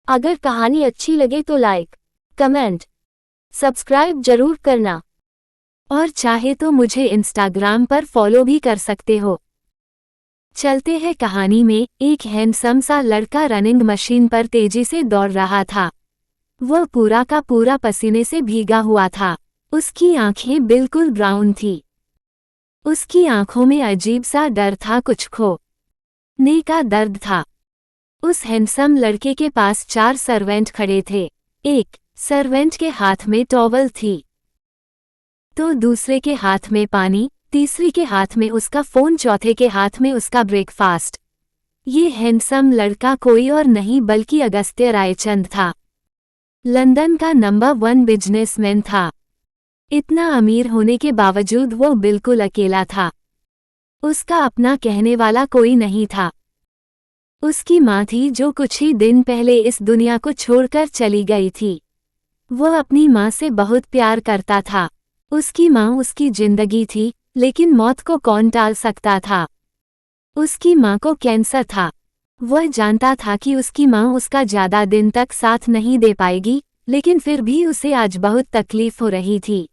अगर कहानी अच्छी लगे तो लाइक, कमेंट, सब्सक्राइब जरूर करना। और चाहे तो मुझे इंस्टाग्राम पर फॉलो भी कर सकते हो। चलते हैं कहानी में। एक हैंडसम सा लड़का रनिंग मशीन पर तेजी से दौड़ रहा था। वह पूरा का पूरा पसीने से भीगा हुआ था। उसकी आंखें बिल्कुल ब्राउन थी। उसकी आंखों में अजीब सा डर था, कुछ खोने का दर्द था। उस हैंडसम लड़के के पास 4 सर्वेंट खड़े थे। एक सर्वेंट के हाथ में टॉवल थी, तो दूसरे के हाथ में पानी, तीसरी के हाथ में उसका फोन, चौथे के हाथ में उसका ब्रेकफास्ट। ये हैंडसम लड़का कोई और नहीं बल्कि अगस्त्य रायचंद था। लंदन का नंबर 1 बिजनेसमैन था। इतना अमीर होने के बावजूद वो बिल्कुल अकेला था। उसका अपना कहने वाला कोई नहीं था। उसकी माँ थी जो कुछ ही दिन पहले इस दुनिया को छोड़कर चली गई थी। वह अपनी माँ से बहुत प्यार करता था। उसकी माँ उसकी जिंदगी थी, लेकिन मौत को कौन टाल सकता था। उसकी माँ को कैंसर था। वह जानता था कि उसकी माँ उसका ज्यादा दिन तक साथ नहीं दे पाएगी, लेकिन फिर भी उसे आज बहुत तकलीफ हो रही थी।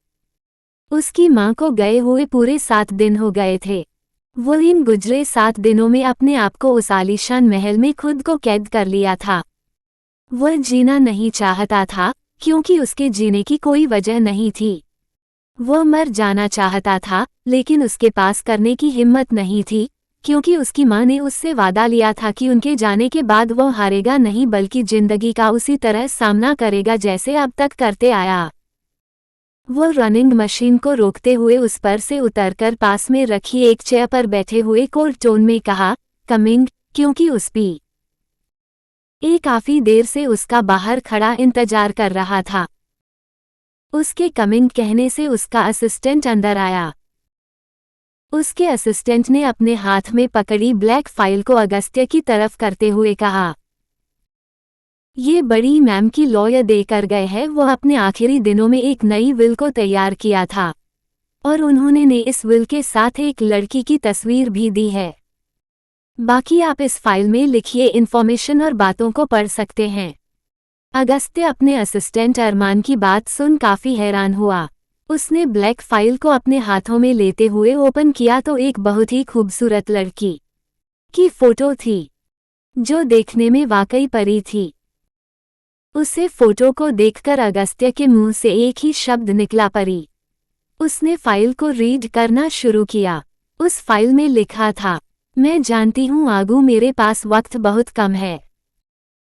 उसकी माँ को गए हुए पूरे 7 दिन हो गए थे। वो इन गुजरे 7 दिनों में अपने आप को उस आलीशान महल में खुद को कैद कर लिया था। वह जीना नहीं चाहता था, क्योंकि उसके जीने की कोई वजह नहीं थी। वह मर जाना चाहता था, लेकिन उसके पास करने की हिम्मत नहीं थी, क्योंकि उसकी माँ ने उससे वादा लिया था कि उनके जाने के बाद वह हारेगा नहीं बल्कि जिंदगी का उसी तरह सामना करेगा जैसे अब तक करते आया। वह रनिंग मशीन को रोकते हुए उस पर से उतरकर पास में रखी एक चेयर पर बैठे हुए कोल्ड टोन में कहा, कमिंग, क्योंकि उस भी काफी देर से उसका बाहर खड़ा इंतजार कर रहा था। उसके कमिंग कहने से उसका असिस्टेंट अंदर आया। उसके असिस्टेंट ने अपने हाथ में पकड़ी ब्लैक फाइल को अगस्त्य की तरफ करते हुए कहा, ये बड़ी मैम की लॉयर देकर गए हैं। वो अपने आखिरी दिनों में एक नई विल को तैयार किया था, और उन्होंने ने इस विल के साथ एक लड़की की तस्वीर भी दी है। बाकी आप इस फाइल में लिखिए इन्फॉर्मेशन और बातों को पढ़ सकते हैं। अगस्त्य अपने असिस्टेंट अरमान की बात सुन काफी हैरान हुआ। उसने ब्लैक फाइल को अपने हाथों में लेते हुए ओपन किया तो एक बहुत ही खूबसूरत लड़की की फोटो थी, जो देखने में वाकई परी थी। उसे फोटो को देखकर अगस्त्य के मुंह से एक ही शब्द निकला, परी। उसने फाइल को रीड करना शुरू किया। उस फाइल में लिखा था, मैं जानती हूँ आगू मेरे पास वक्त बहुत कम है,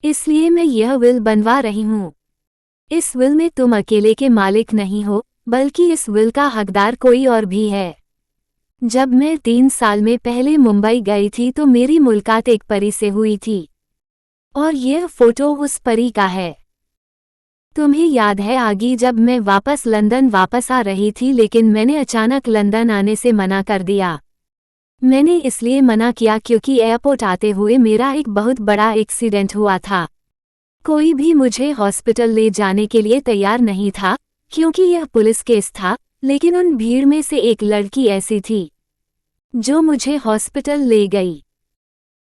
इसलिए मैं यह विल बनवा रही हूँ। इस विल में तुम अकेले के मालिक नहीं हो, बल्कि इस विल का हकदार कोई और भी है। जब मैं 3 साल में पहले मुंबई गई थी तो मेरी मुलाकात एक परी से हुई थी, और यह फोटो उस परी का है। तुम्हें याद है आगे जब मैं वापस लंदन वापस आ रही थी, लेकिन मैंने अचानक लंदन आने से मना कर दिया। मैंने इसलिए मना किया क्योंकि एयरपोर्ट आते हुए मेरा एक बहुत बड़ा एक्सीडेंट हुआ था। कोई भी मुझे हॉस्पिटल ले जाने के लिए तैयार नहीं था, क्योंकि यह पुलिस केस था, लेकिन उन भीड़ में से एक लड़की ऐसी थी जो मुझे हॉस्पिटल ले गई।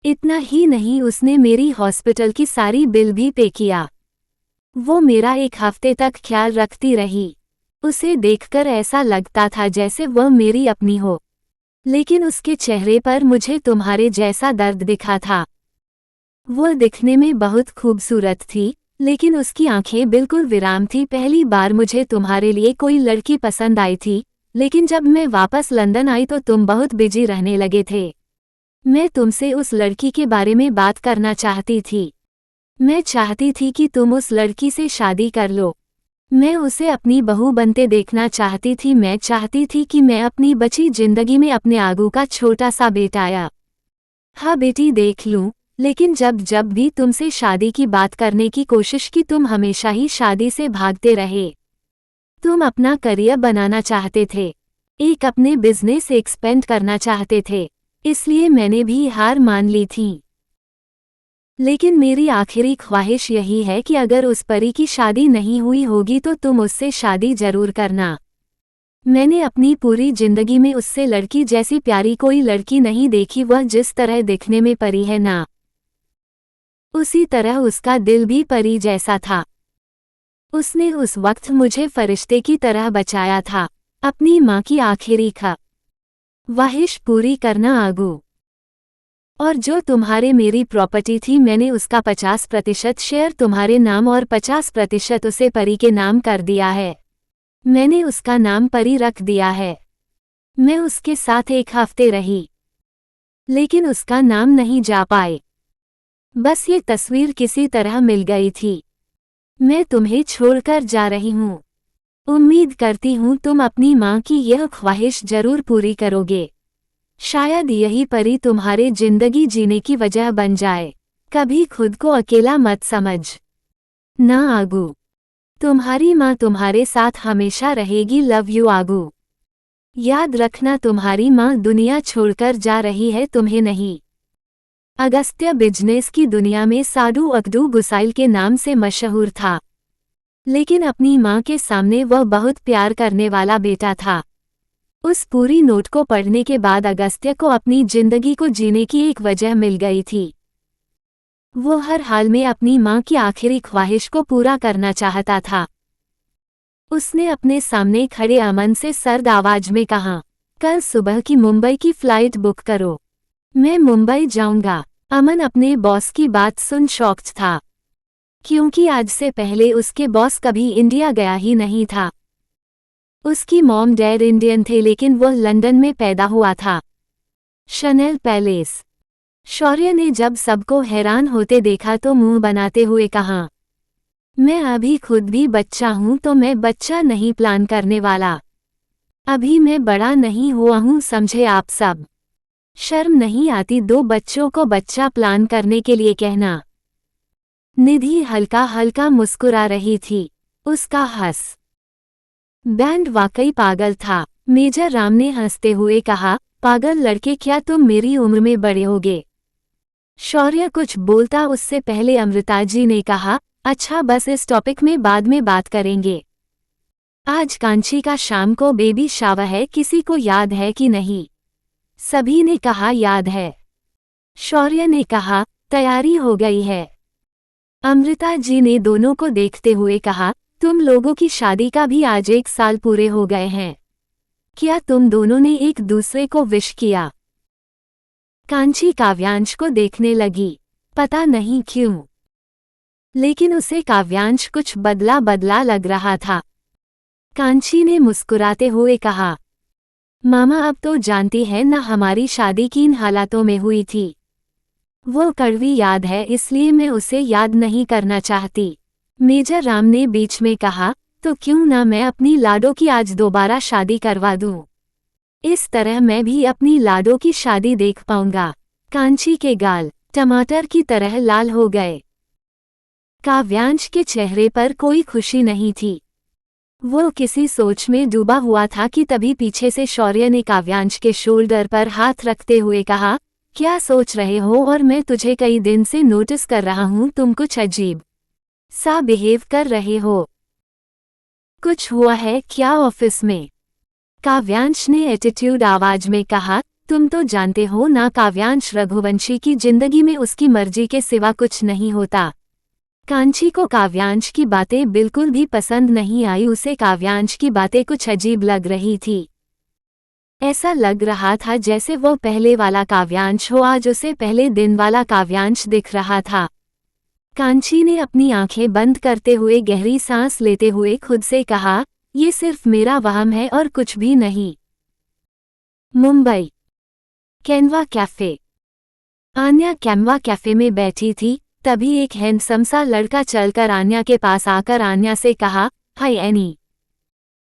इतना ही नहीं, उसने मेरी हॉस्पिटल की सारी बिल भी पे किया। वो मेरा 1 हफ्ते तक ख्याल रखती रही। उसे देखकर ऐसा लगता था जैसे वह मेरी अपनी हो, लेकिन उसके चेहरे पर मुझे तुम्हारे जैसा दर्द दिखा था। वो दिखने में बहुत खूबसूरत थी, लेकिन उसकी आंखें बिल्कुल विराम थी। पहली बार मुझे तुम्हारे लिए कोई लड़की पसंद आई थी, लेकिन जब मैं वापस लंदन आई तो तुम बहुत बिजी रहने लगे थे। मैं तुमसे उस लड़की के बारे में बात करना चाहती थी। मैं चाहती थी कि तुम उस लड़की से शादी कर लो। मैं उसे अपनी बहू बनते देखना चाहती थी। मैं चाहती थी कि मैं अपनी बची जिंदगी में अपने आगू का छोटा सा बेटा या हाँ बेटी देख लूं, लेकिन जब जब भी तुमसे शादी की बात करने की कोशिश की, तुम हमेशा ही शादी से भागते रहे। तुम अपना करियर बनाना चाहते थे, एक अपने बिजनेस एक्सपेंड करना चाहते थे, इसलिए मैंने भी हार मान ली थी। लेकिन मेरी आखिरी ख्वाहिश यही है कि अगर उस परी की शादी नहीं हुई होगी तो तुम उससे शादी जरूर करना। मैंने अपनी पूरी जिंदगी में उससे लड़की जैसी प्यारी कोई लड़की नहीं देखी। वह जिस तरह दिखने में परी है ना, उसी तरह उसका दिल भी परी जैसा था। उसने उस वक्त मुझे फरिश्ते की तरह बचाया था। अपनी माँ की आखिरी ख्वाहिश पूरी करना आगू। और जो तुम्हारे मेरी प्रॉपर्टी थी, मैंने उसका 50% शेयर तुम्हारे नाम और 50% उसे परी के नाम कर दिया है। मैंने उसका नाम परी रख दिया है। मैं उसके साथ 1 हफ्ते रही, लेकिन उसका नाम नहीं जा पाए। बस ये तस्वीर किसी तरह मिल गई थी। मैं तुम्हें छोड़कर जा रही हूँ। उम्मीद करती हूँ तुम अपनी माँ की यह ख्वाहिश जरूर पूरी करोगे। शायद यही परी तुम्हारे जिंदगी जीने की वजह बन जाए। कभी खुद को अकेला मत समझ ना आगू। तुम्हारी माँ तुम्हारे साथ हमेशा रहेगी। लव यू आगू। याद रखना, तुम्हारी माँ दुनिया छोड़कर जा रही है, तुम्हें नहीं। अगस्त्य बिजनेस की दुनिया में साधु अकदू गुसाइल के नाम से मशहूर था, लेकिन अपनी माँ के सामने वह बहुत प्यार करने वाला बेटा था। उस पूरी नोट को पढ़ने के बाद अगस्त्य को अपनी जिंदगी को जीने की एक वजह मिल गई थी। वो हर हाल में अपनी माँ की आखिरी ख्वाहिश को पूरा करना चाहता था। उसने अपने सामने खड़े अमन से सर्द आवाज में कहा, कल सुबह की मुंबई की फ्लाइट बुक करो, मैं मुंबई जाऊंगा। अमन अपने बॉस की बात सुन शॉक्ड था, क्योंकि आज से पहले उसके बॉस कभी इंडिया गया ही नहीं था। उसकी मॉम डैड इंडियन थे, लेकिन वह लंदन में पैदा हुआ था। Chanel palace. शौर्य ने जब सबको हैरान होते देखा तो मुंह बनाते हुए कहा, मैं अभी खुद भी बच्चा हूं, तो मैं बच्चा नहीं प्लान करने वाला। अभी मैं बड़ा नहीं हुआ हूं, समझे आप सब। शर्म नहीं आती 2 बच्चों को बच्चा प्लान करने के लिए कहना। निधि हल्का हल्का मुस्कुरा रही थी। उसका बैंड वाकई पागल था। मेजर राम ने हंसते हुए कहा, पागल लड़के, क्या तुम मेरी उम्र में बड़े होगे? शौर्य कुछ बोलता उससे पहले अमृता जी ने कहा, अच्छा बस इस टॉपिक में बाद में बात करेंगे। आज कांची का शाम को बेबी शावर है, किसी को याद है कि नहीं? सभी ने कहा याद है। शौर्य ने कहा, तैयारी हो गई है? अमृता जी ने दोनों को देखते हुए कहा, तुम लोगों की शादी का भी आज 1 साल पूरे हो गए हैं। क्या तुम दोनों ने एक दूसरे को विश किया? कांची काव्यांश को देखने लगी। पता नहीं क्यों, लेकिन उसे काव्यांश कुछ बदला बदला लग रहा था। कांची ने मुस्कुराते हुए कहा, मामा अब तो जानती है ना हमारी शादी किन हालातों में हुई थी। वो कड़वी याद है, इसलिए मैं उसे याद नहीं करना चाहती। मेजर राम ने बीच में कहा, तो क्यों ना मैं अपनी लाडो की आज दोबारा शादी करवा दूं। इस तरह मैं भी अपनी लाडो की शादी देख पाऊंगा। कांची के गाल टमाटर की तरह लाल हो गए। काव्यांश के चेहरे पर कोई खुशी नहीं थी। वो किसी सोच में डूबा हुआ था कि तभी पीछे से शौर्य ने काव्यांश के शोल्डर पर हाथ रखते हुए कहा, क्या सोच रहे हो? और मैं तुझे कई दिन से नोटिस कर रहा हूं, तुम कुछ अजीब सा बिहेव कर रहे हो। कुछ हुआ है क्या ऑफिस में? काव्यांश ने एटीट्यूड आवाज में कहा, तुम तो जानते हो ना, काव्यांश रघुवंशी की जिंदगी में उसकी मर्जी के सिवा कुछ नहीं होता। कांची को काव्यांश की बातें बिल्कुल भी पसंद नहीं आई। उसे काव्यांश की बातें कुछ अजीब लग रही थी। ऐसा लग रहा था जैसे वो पहले वाला काव्यांश हो, आज उसे पहले दिन वाला काव्यांश दिख रहा था। कांची ने अपनी आंखें बंद करते हुए गहरी सांस लेते हुए खुद से कहा, ये सिर्फ मेरा वहम है और कुछ भी नहीं। Mumbai Canva cafe. Aanya Canva cafe में बैठी थी, तभी एक हैंडसम सा लड़का चलकर आन्या के पास आकर आन्या से कहा, हाय एनी।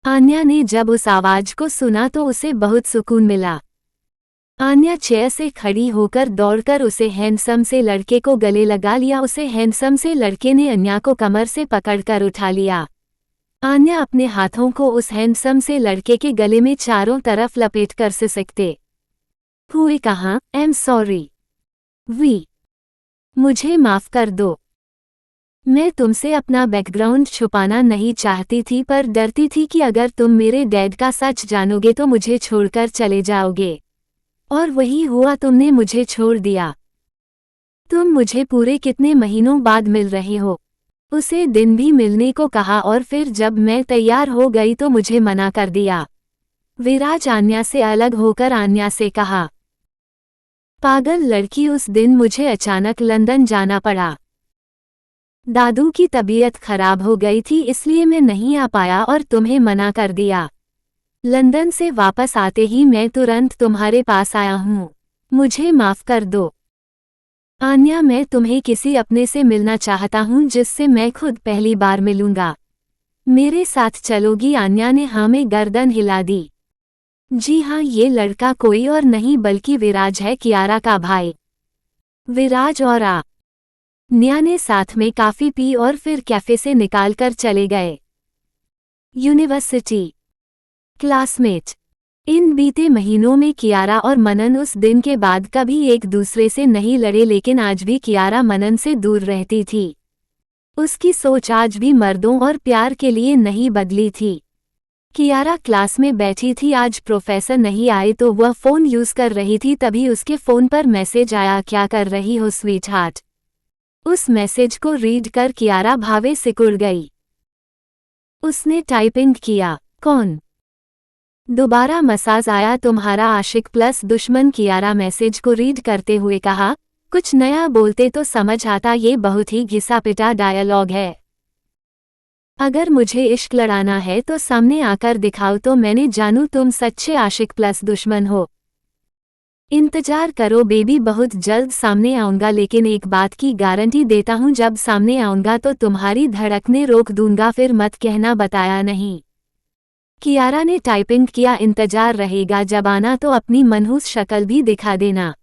आन्या ने जब उस आवाज को सुना तो उसे बहुत सुकून मिला। आन्या चेयर से खड़ी होकर दौड़कर उसे हैंडसम से लड़के को गले लगा लिया। उसे हैंडसम से लड़के ने आन्या को कमर से पकड़कर उठा लिया। आन्या अपने हाथों को उस हैंडसम से लड़के के गले में चारों तरफ लपेटकर सिसकते हुए कहा, आई एम सॉरी। मुझे माफ कर दो। मैं तुमसे अपना बैकग्राउंड छुपाना नहीं चाहती थी, पर डरती थी कि अगर तुम मेरे डैड का सच जानोगे तो मुझे छोड़कर चले जाओगे। और वही हुआ, तुमने मुझे छोड़ दिया। तुम मुझे पूरे कितने महीनों बाद मिल रहे हो? उसे दिन भी मिलने को कहा और फिर जब मैं तैयार हो गई तो मुझे मना कर दिया। विराज आन्या से अलग होकर आन्या से कहा। पागल लड़की, उस दिन मुझे अचानक लंदन जाना पड़ा। दादू की तबीयत खराब हो गई थी इसलिए मैं नहीं आ पाया और तुम्हें मना कर दिया। लंदन से वापस आते ही मैं तुरंत तुम्हारे पास आया हूँ। मुझे माफ कर दो। आन्या, मैं तुम्हें किसी अपने से मिलना चाहता हूँ जिससे मैं खुद पहली बार मिलूंगा। मेरे साथ चलोगी? आन्या ने हाँ में गर्दन हिला दी। जी हाँ, ये लड़का कोई और नहीं बल्कि विराज है, कियारा का भाई। विराज और आन्या ने साथ में काफी पी और फिर कैफे से निकालकर चले गए। University classmate. इन बीते महीनों में कियारा और मनन उस दिन के बाद कभी एक दूसरे से नहीं लड़े, लेकिन आज भी कियारा मनन से दूर रहती थी। उसकी सोच आज भी मर्दों और प्यार के लिए नहीं बदली थी। कियारा क्लास में बैठी थी, आज प्रोफेसर नहीं आए तो वह फ़ोन यूज़ कर रही थी, तभी उसके फ़ोन पर मैसेज आया, क्या कर रही हो स्वीट हार्ट। उस मैसेज को रीड कर कियारा भावे सिकुड़ गई। उसने टाइपिंग किया, कौन? दोबारा मसाज आया, तुम्हारा आशिक प्लस दुश्मन। कियारा मैसेज को रीड करते हुए कहा, कुछ नया बोलते तो समझ आता, ये बहुत ही घिसा पिटा डायलॉग है। अगर मुझे इश्क लड़ाना है तो सामने आकर दिखाओ तो मैंने जानू तुम सच्चे आशिक प्लस दुश्मन हो। इंतजार करो बेबी, बहुत जल्द सामने आऊंगा, लेकिन एक बात की गारंटी देता हूँ, जब सामने आऊंगा तो तुम्हारी धड़कने रोक दूंगा, फिर मत कहना बताया नहीं। कियारा ने टाइपिंग किया, इंतजार रहेगा, जब आना तो अपनी मनहूस शक्ल भी दिखा देना।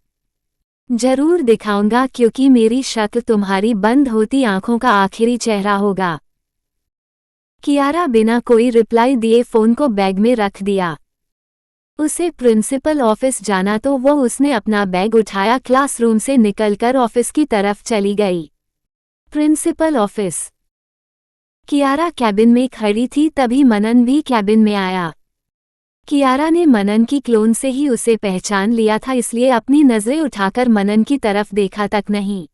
जरूर दिखाऊंगा, क्योंकि मेरी शक्ल तुम्हारी बंद होती आंखों का आखिरी चेहरा होगा। कियारा बिना कोई रिप्लाई दिए फ़ोन को बैग में रख दिया। उसे प्रिंसिपल ऑफिस जाना तो उसने अपना बैग उठाया, क्लासरूम से निकलकर ऑफिस की तरफ चली गई। Principal office. कियारा कैबिन में खड़ी थी, तभी मनन भी कैबिन में आया। कियारा ने मनन की क्लोन से ही उसे पहचान लिया था, इसलिए अपनी नज़रें उठाकर मनन की तरफ देखा तक नहीं।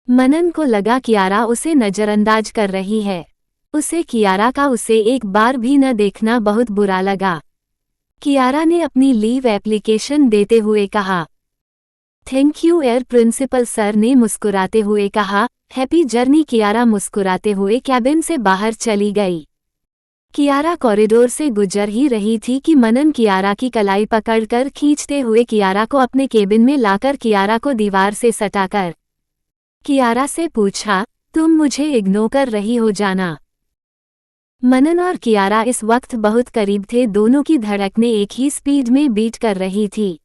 मनन को लगा कियारा उसे नज़रअंदाज कर रही है। उसे कियारा का उसे एक बार भी न देखना बहुत बुरा लगा। कियारा ने अपनी लीव एप्लीकेशन देते हुए कहा, थैंक यू एयर प्रिंसिपल सर ने मुस्कुराते हुए कहा, हैप्पी जर्नी। कियारा मुस्कुराते हुए कैबिन से बाहर चली गई। कियारा कॉरिडोर से गुजर ही रही थी कि मनन कियारा की कलाई पकड़कर खींचते हुए कियारा को अपने केबिन में लाकर कियारा को दीवार से सटाकर कियारा से पूछा, तुम मुझे इग्नोर कर रही हो जाना? मनन और कियारा इस वक्त बहुत करीब थे, दोनों की धड़कनें एक ही स्पीड में बीट कर रही थी।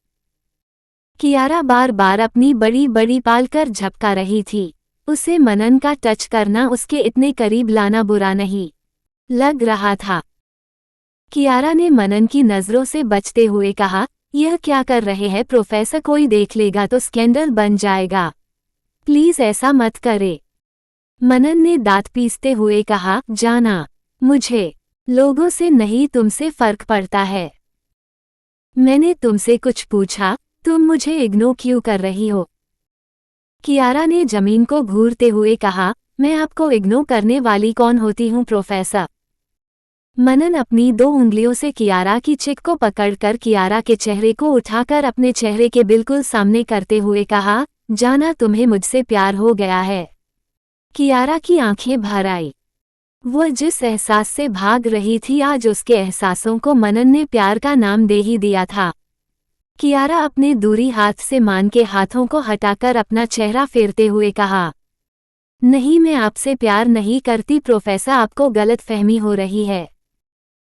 कियारा बार बार अपनी बड़ी बड़ी पाल कर झपका रही थी। उसे मनन का टच करना, उसके इतने करीब लाना बुरा नहीं लग रहा था। कियारा ने मनन की नज़रों से बचते हुए कहा, यह क्या कर रहे हैं प्रोफेसर, कोई देख लेगा तो स्कैंडल बन जाएगा, प्लीज ऐसा मत करे। मनन ने दांत पीसते हुए कहा, जाना, मुझे लोगों से नहीं तुमसे फर्क पड़ता है। मैंने तुमसे कुछ पूछा, तुम मुझे इग्नोर क्यों कर रही हो? कियारा ने जमीन को घूरते हुए कहा, मैं आपको इग्नोर करने वाली कौन होती हूँ प्रोफेसर? मनन अपनी 2 उंगलियों से कियारा की चिक को पकड़कर कियारा के चेहरे को उठाकर अपने चेहरे के बिल्कुल सामने करते हुए कहा, जाना, तुम्हें मुझसे प्यार हो गया है। कियारा की आंखें भर आई। वह जिस एहसास से भाग रही थी, आज उसके एहसासों को मनन ने प्यार का नाम दे ही दिया था। कियारा अपने दूरी हाथ से मान के हाथों को हटाकर अपना चेहरा फेरते हुए कहा, नहीं, मैं आपसे प्यार नहीं करती प्रोफेसर, आपको गलतफहमी हो रही है।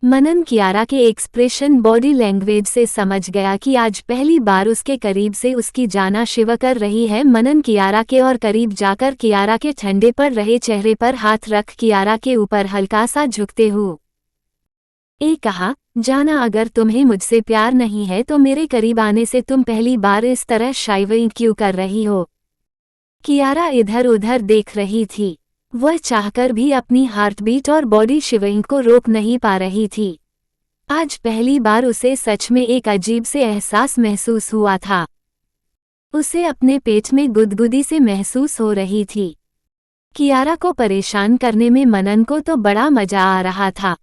मनन कियारा के एक्सप्रेशन, बॉडी लैंग्वेज से समझ गया कि आज पहली बार उसके करीब से उसकी जाना शिव कर रही है। मनन कियारा के और करीब जाकर कियारा के ठंडे पड़ रहे चेहरे पर हाथ रख कियारा के ऊपर हल्का सा झुकते हुए कहा, जाना, अगर तुम्हें मुझसे प्यार नहीं है तो मेरे करीब आने से तुम पहली बार इस तरह शाइविंग क्यों कर रही हो? कियारा इधर उधर देख रही थी। वह चाहकर भी अपनी हार्टबीट और बॉडी शिवरिंग को रोक नहीं पा रही थी। आज पहली बार उसे सच में एक अजीब से एहसास महसूस हुआ था। उसे अपने पेट में गुदगुदी से महसूस हो रही थी। कियारा को परेशान करने में मनन को तो बड़ा मजा आ रहा था।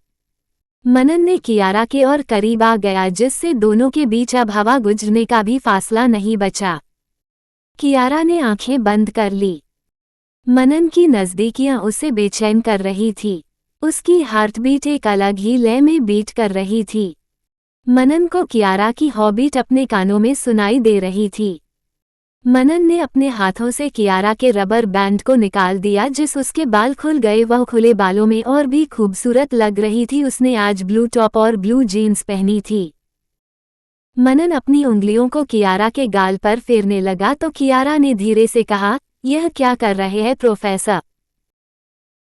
मनन ने कियारा के और करीब आ गया, जिससे दोनों के बीच अब हवा गुजरने का भी फासला नहीं बचा। कियारा ने आंखें बंद कर ली। मनन की नज़दीकियां उसे बेचैन कर रही थी। उसकी हार्टबीट एक अलग ही लय में बीट कर रही थी। मनन को कियारा की हॉबीट अपने कानों में सुनाई दे रही थी। मनन ने अपने हाथों से कियारा के रबर बैंड को निकाल दिया, जिस उसके बाल खुल गए। वह खुले बालों में और भी खूबसूरत लग रही थी। उसने आज ब्लू टॉप और ब्लू जीन्स पहनी थी। मनन अपनी उंगलियों को कियारा के गाल पर फेरने लगा तो कियारा ने धीरे से कहा, यह क्या कर रहे हैं प्रोफेसर?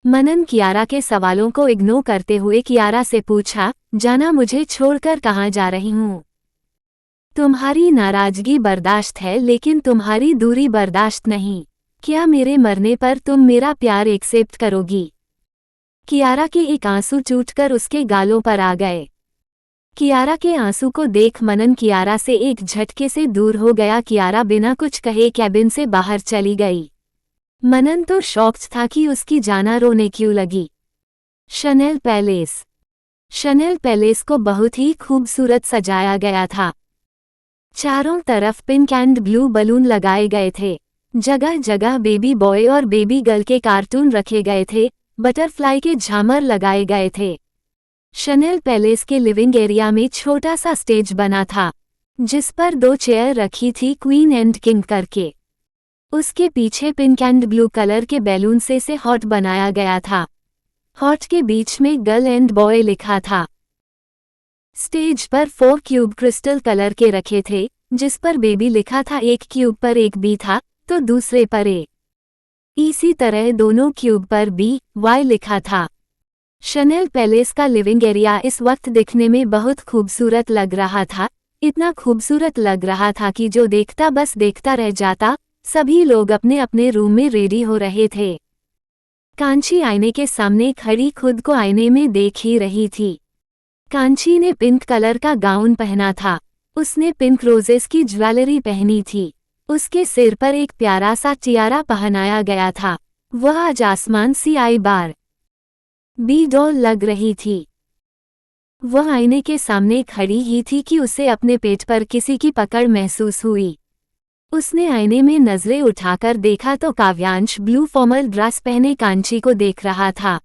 मनन कियारा के सवालों को इग्नोर करते हुए कियारा से पूछा, जाना मुझे छोड़कर कहाँ जा रही हूँ? तुम्हारी नाराजगी बर्दाश्त है, लेकिन तुम्हारी दूरी बर्दाश्त नहीं। क्या मेरे मरने पर तुम मेरा प्यार एक्सेप्ट करोगी? कियारा के एक आंसू टूटकर उसके गालों पर आ गए। कियारा के आंसू को देख मनन कियारा से एक झटके से दूर हो गया। कियारा बिना कुछ कहे कैबिन से बाहर चली गई। मनन तो शॉक्ड था कि उसकी जाना रोने क्यों लगी। Chanel palace. शनेल पैलेस को बहुत ही खूबसूरत सजाया गया था। चारों तरफ पिंक एंड ब्लू बलून लगाए गए थे। जगह जगह बेबी बॉय और बेबी गर्ल के कार्टून रखे गए थे। बटरफ्लाई के झामर लगाए गए थे। शनेल पैलेस के लिविंग एरिया में छोटा सा स्टेज बना था, जिस पर 2 चेयर रखी थी, क्वीन एंड किंग करके। उसके पीछे पिंक एंड ब्लू कलर के बैलून से हॉट बनाया गया था। हॉट के बीच में गर्ल एंड बॉय लिखा था। स्टेज पर 4 क्यूब क्रिस्टल कलर के रखे थे, जिस पर बेबी लिखा था। एक क्यूब पर एक बी था तो दूसरे पर ए। इसी तरह दोनों क्यूब पर BY लिखा था। शनेल पैलेस का लिविंग एरिया इस वक्त दिखने में बहुत खूबसूरत लग रहा था। इतना खूबसूरत लग रहा था कि जो देखता बस देखता रह जाता। सभी लोग अपने अपने रूम में रेडी हो रहे थे। कांची आईने के सामने खड़ी खुद को आईने में देख ही रही थी। कांची ने पिंक कलर का गाउन पहना था। उसने पिंक रोजेस की ज्वेलरी पहनी थी। उसके सिर पर एक प्यारा सा टियारा पहनाया गया था। वह आज आसमान सी आई बार बी डॉल लग रही थी। वह आईने के सामने खड़ी ही थी कि उसे अपने पेट पर किसी की पकड़ महसूस हुई। उसने आईने में नजरें उठाकर देखा तो काव्यांश ब्लू फॉर्मल ड्रेस पहने कांची को देख रहा था।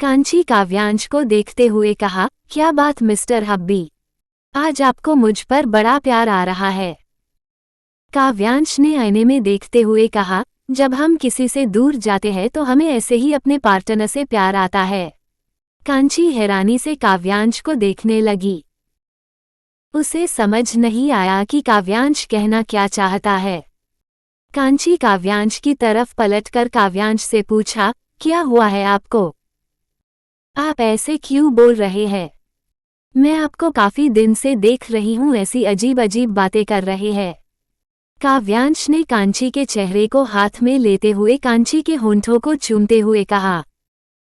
कांची काव्यांश को देखते हुए कहा, क्या बात मिस्टर हब्बी, आज आपको मुझ पर बड़ा प्यार आ रहा है। काव्यांश ने आईने में देखते हुए कहा, जब हम किसी से दूर जाते हैं तो हमें ऐसे ही अपने पार्टनर से प्यार आता है। कांची हैरानी से काव्यांश को देखने लगी। उसे समझ नहीं आया कि काव्यांश कहना क्या चाहता है। कांची काव्यांश की तरफ पलटकर काव्यांश से पूछा, क्या हुआ है आपको? आप ऐसे क्यों बोल रहे हैं? मैं आपको काफी दिन से देख रही हूँ, ऐसी अजीब अजीब बातें कर रहे हैं। काव्यांश ने कांची के चेहरे को हाथ में लेते हुए कांची के होंठों को चूमते हुए कहा,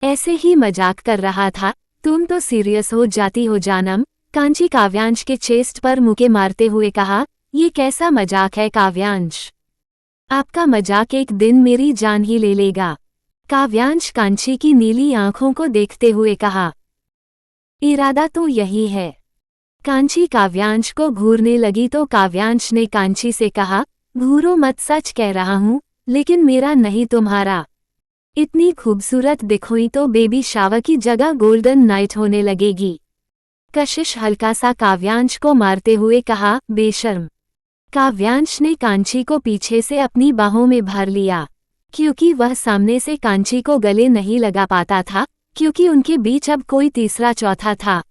ऐसे ही मजाक कर रहा था, तुम तो सीरियस हो जाती हो जानम। कांची काव्यांश के चेस्ट पर मुके मारते हुए कहा, ये कैसा मजाक है काव्यांश? आपका मजाक एक दिन मेरी जान ही ले लेगा। काव्यांश कांची की नीली आंखों को देखते हुए कहा, इरादा तो यही है। कांची काव्यांश को घूरने लगी तो काव्यांश ने कांची से कहा, घूरो मत, सच कह रहा हूँ, लेकिन मेरा नहीं तुम्हारा। इतनी खूबसूरत दिखोई तो बेबी शावर की जगह गोल्डन नाइट होने लगेगी। कशिश हल्का सा काव्यांश को मारते हुए कहा, बेशर्म। काव्यांश ने कांची को पीछे से अपनी बाहों में भर लिया, क्योंकि वह सामने से कांची को गले नहीं लगा पाता था, क्योंकि उनके बीच अब कोई तीसरा चौथा था।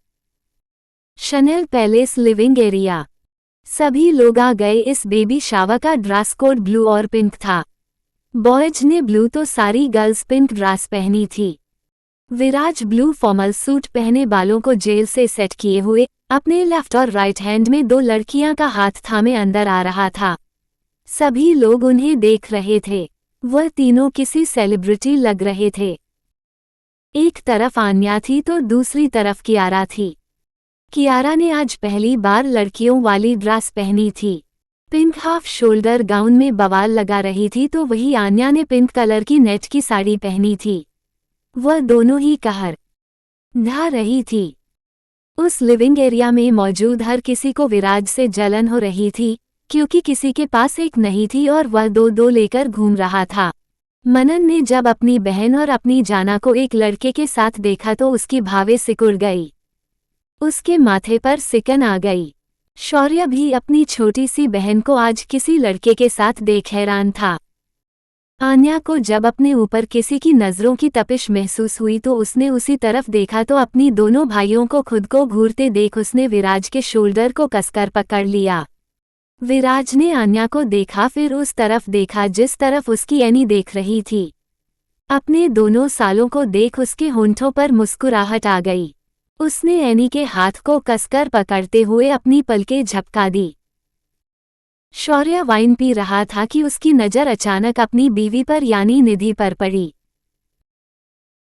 Chanel palace living area. सभी लोग आ गए। इस बेबी शावर का ड्रेस कोड ब्लू और पिंक था। बॉयज ने ब्लू तो सारी गर्ल्स पिंक ड्रेस पहनी थी। विराज ब्लू फॉर्मल सूट पहने, बालों को जेल से सेट किए हुए, अपने लेफ्ट और राइट हैंड में 2 लड़कियां का हाथ थामे अंदर आ रहा था। सभी लोग उन्हें देख रहे थे। वह तीनों किसी सेलिब्रिटी लग रहे थे। एक तरफ आन्या थी तो दूसरी तरफ कियारा थी। कियारा ने आज पहली बार लड़कियों वाली ड्रेस पहनी थी। पिंक हाफ शोल्डर गाउन में बवाल लगा रही थी तो वही आन्या ने पिंक कलर की नेट की साड़ी पहनी थी। वह दोनों ही कहर ढा रही थी। उस लिविंग एरिया में मौजूद हर किसी को विराज से जलन हो रही थी, क्योंकि किसी के पास एक नहीं थी और वह दो लेकर घूम रहा था। मनन ने जब अपनी बहन और अपनी जाना को एक लड़के के साथ देखा तो उसकी भावें सिकुड़ गई। उसके माथे पर सिकन आ गई। शौर्य भी अपनी छोटी सी बहन को आज किसी लड़के के साथ देख हैरान था। आन्या को जब अपने ऊपर किसी की नज़रों की तपिश महसूस हुई तो उसने उसी तरफ देखा तो अपनी दोनों भाइयों को खुद को घूरते देख उसने विराज के शोल्डर को कसकर पकड़ लिया। विराज ने आन्या को देखा, फिर उस तरफ देखा जिस तरफ उसकी एनी देख रही थी। अपने दोनों सालों को देख उसके होंठों पर मुस्कुराहट आ गई। उसने एनी के हाथ को कसकर पकड़ते हुए अपनी पलकें झपका दी। शौर्य वाइन पी रहा था कि उसकी नज़र अचानक अपनी बीवी पर यानी निधि पर पड़ी।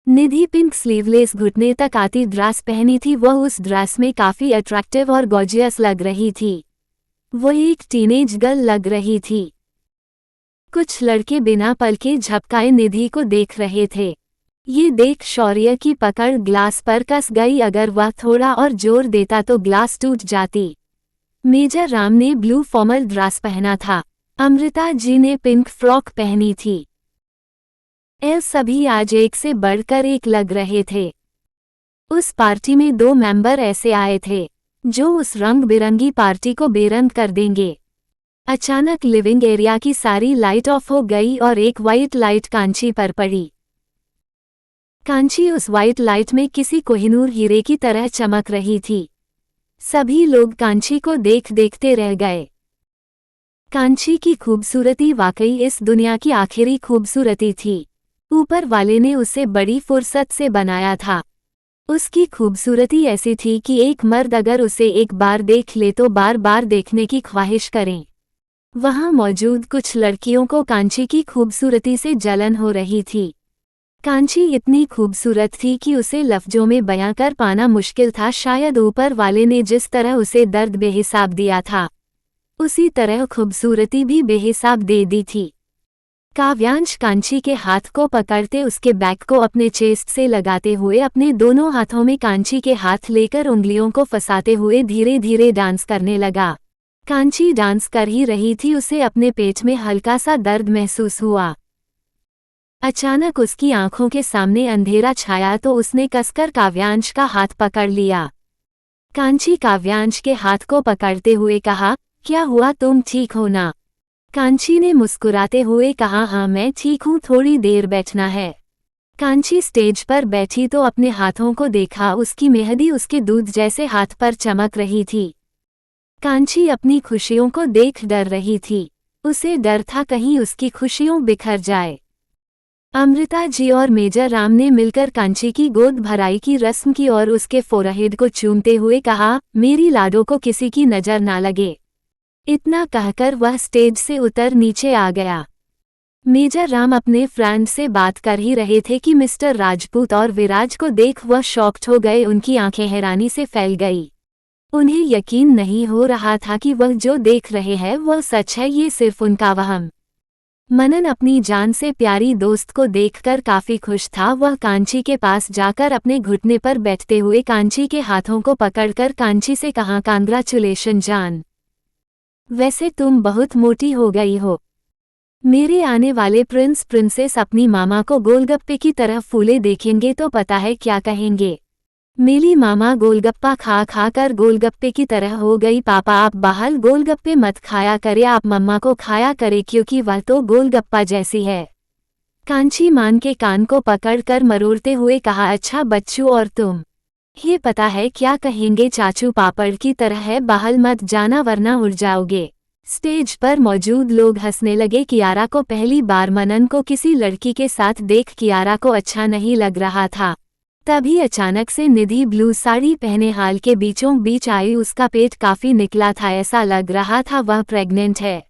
निधि पिंक स्लीवलेस घुटने तक आती ड्रेस पहनी थी। वह उस ड्रेस में काफ़ी अट्रैक्टिव और गॉर्जियस लग रही थी। वह एक टीनेज गर्ल लग रही थी। कुछ लड़के बिना पलके झपकाए निधि को देख रहे थे। ये देख शौर्य की पकड़ ग्लास पर कस गई। अगर वह थोड़ा और जोर देता तो ग्लास टूट जाती। मेजर राम ने ब्लू फॉर्मल ड्रेस पहना था। अमृता जी ने पिंक फ्रॉक पहनी थी। सभी आज एक से बढ़कर एक लग रहे थे। उस पार्टी में 2 मेंबर ऐसे आए थे जो उस रंग बिरंगी पार्टी को बेरंग कर देंगे। अचानक लिविंग एरिया की सारी लाइट ऑफ हो गई और एक वाइट लाइट कांची पर पड़ी। कांची उस वाइट लाइट में किसी कोहिनूर हीरे की तरह चमक रही थी। सभी लोग कांची को देखते रह गए। कांची की खूबसूरती वाकई इस दुनिया की आखिरी खूबसूरती थी। ऊपर वाले ने उसे बड़ी फुर्सत से बनाया था। उसकी खूबसूरती ऐसी थी कि एक मर्द अगर उसे एक बार देख ले तो बार बार देखने की ख्वाहिश करें। वहां मौजूद कुछ लड़कियों को कांची की खूबसूरती से जलन हो रही थी। कांची इतनी खूबसूरत थी कि उसे लफ्जों में बयां कर पाना मुश्किल था। शायद ऊपर वाले ने जिस तरह उसे दर्द बेहिसाब दिया था, उसी तरह खूबसूरती भी बेहिसाब दे दी थी। काव्यांश कांची के हाथ को पकड़ते उसके बैक को अपने चेस्ट से लगाते हुए अपने दोनों हाथों में कांची के हाथ लेकर उंगलियों को फंसाते हुए धीरे धीरे डांस करने लगा। कांची डांस कर ही रही थी, उसे अपने पेट में हल्का सा दर्द महसूस हुआ। अचानक उसकी आंखों के सामने अंधेरा छाया तो उसने कसकर काव्यांश का हाथ पकड़ लिया। कांची काव्यांश के हाथ को पकड़ते हुए कहा, क्या हुआ, तुम ठीक हो ना? कांची ने मुस्कुराते हुए कहा, हाँ मैं ठीक हूँ, थोड़ी देर बैठना है। कांची स्टेज पर बैठी तो अपने हाथों को देखा। उसकी मेहंदी उसके दूध जैसे हाथ पर चमक रही थी। कांची अपनी खुशियों को देख डर रही थी। उसे डर था कहीं उसकी खुशियों बिखर जाए। अमृता जी और मेजर राम ने मिलकर कांची की गोद भराई की रस्म की और उसके फोरहेड को चूमते हुए कहा, मेरी लाडो को किसी की नजर ना लगे। इतना कहकर वह स्टेज से उतर नीचे आ गया। मेजर राम अपने फ्रेंड से बात कर ही रहे थे कि मिस्टर राजपूत और विराज को देख वह शॉक्ड हो गए। उनकी आंखें हैरानी से फैल गई। उन्हें यकीन नहीं हो रहा था कि वह जो देख रहे हैं वह सच है, ये सिर्फ उनका वहम। मनन अपनी जान से प्यारी दोस्त को देखकर काफी खुश था। वह कांची के पास जाकर अपने घुटने पर बैठते हुए कांची के हाथों को पकड़कर कांची से कहा, कांग्रेचुलेशन जान, वैसे तुम बहुत मोटी हो गई हो। मेरे आने वाले प्रिंस प्रिंसेस अपनी मामा को गोलगप्पे की तरह फूले देखेंगे तो पता है क्या कहेंगे, मेरी मामा गोलगप्पा खा खा कर गोलगप्पे की तरह हो गई। पापा आप बाहर गोलगप्पे मत खाया करे, आप मम्मा को खाया करे क्योंकि वह तो गोलगप्पा जैसी है। कांची मान के कान को पकड़कर मरोड़ते हुए कहा, अच्छा बच्चू और तुम, ये पता है क्या कहेंगे, चाचू पापड़ की तरह है, बाहर मत जाना वरना उड़ जाओगे। स्टेज पर मौजूद लोग हंसने लगे। कियारा को पहली बार मनन को किसी लड़की के साथ देख कियारा को अच्छा नहीं लग रहा था। तभी अचानक से निधि ब्लू साड़ी पहने हाल के बीचों बीच आई। उसका पेट काफी निकला था, ऐसा लग रहा था वह प्रेग्नेंट है।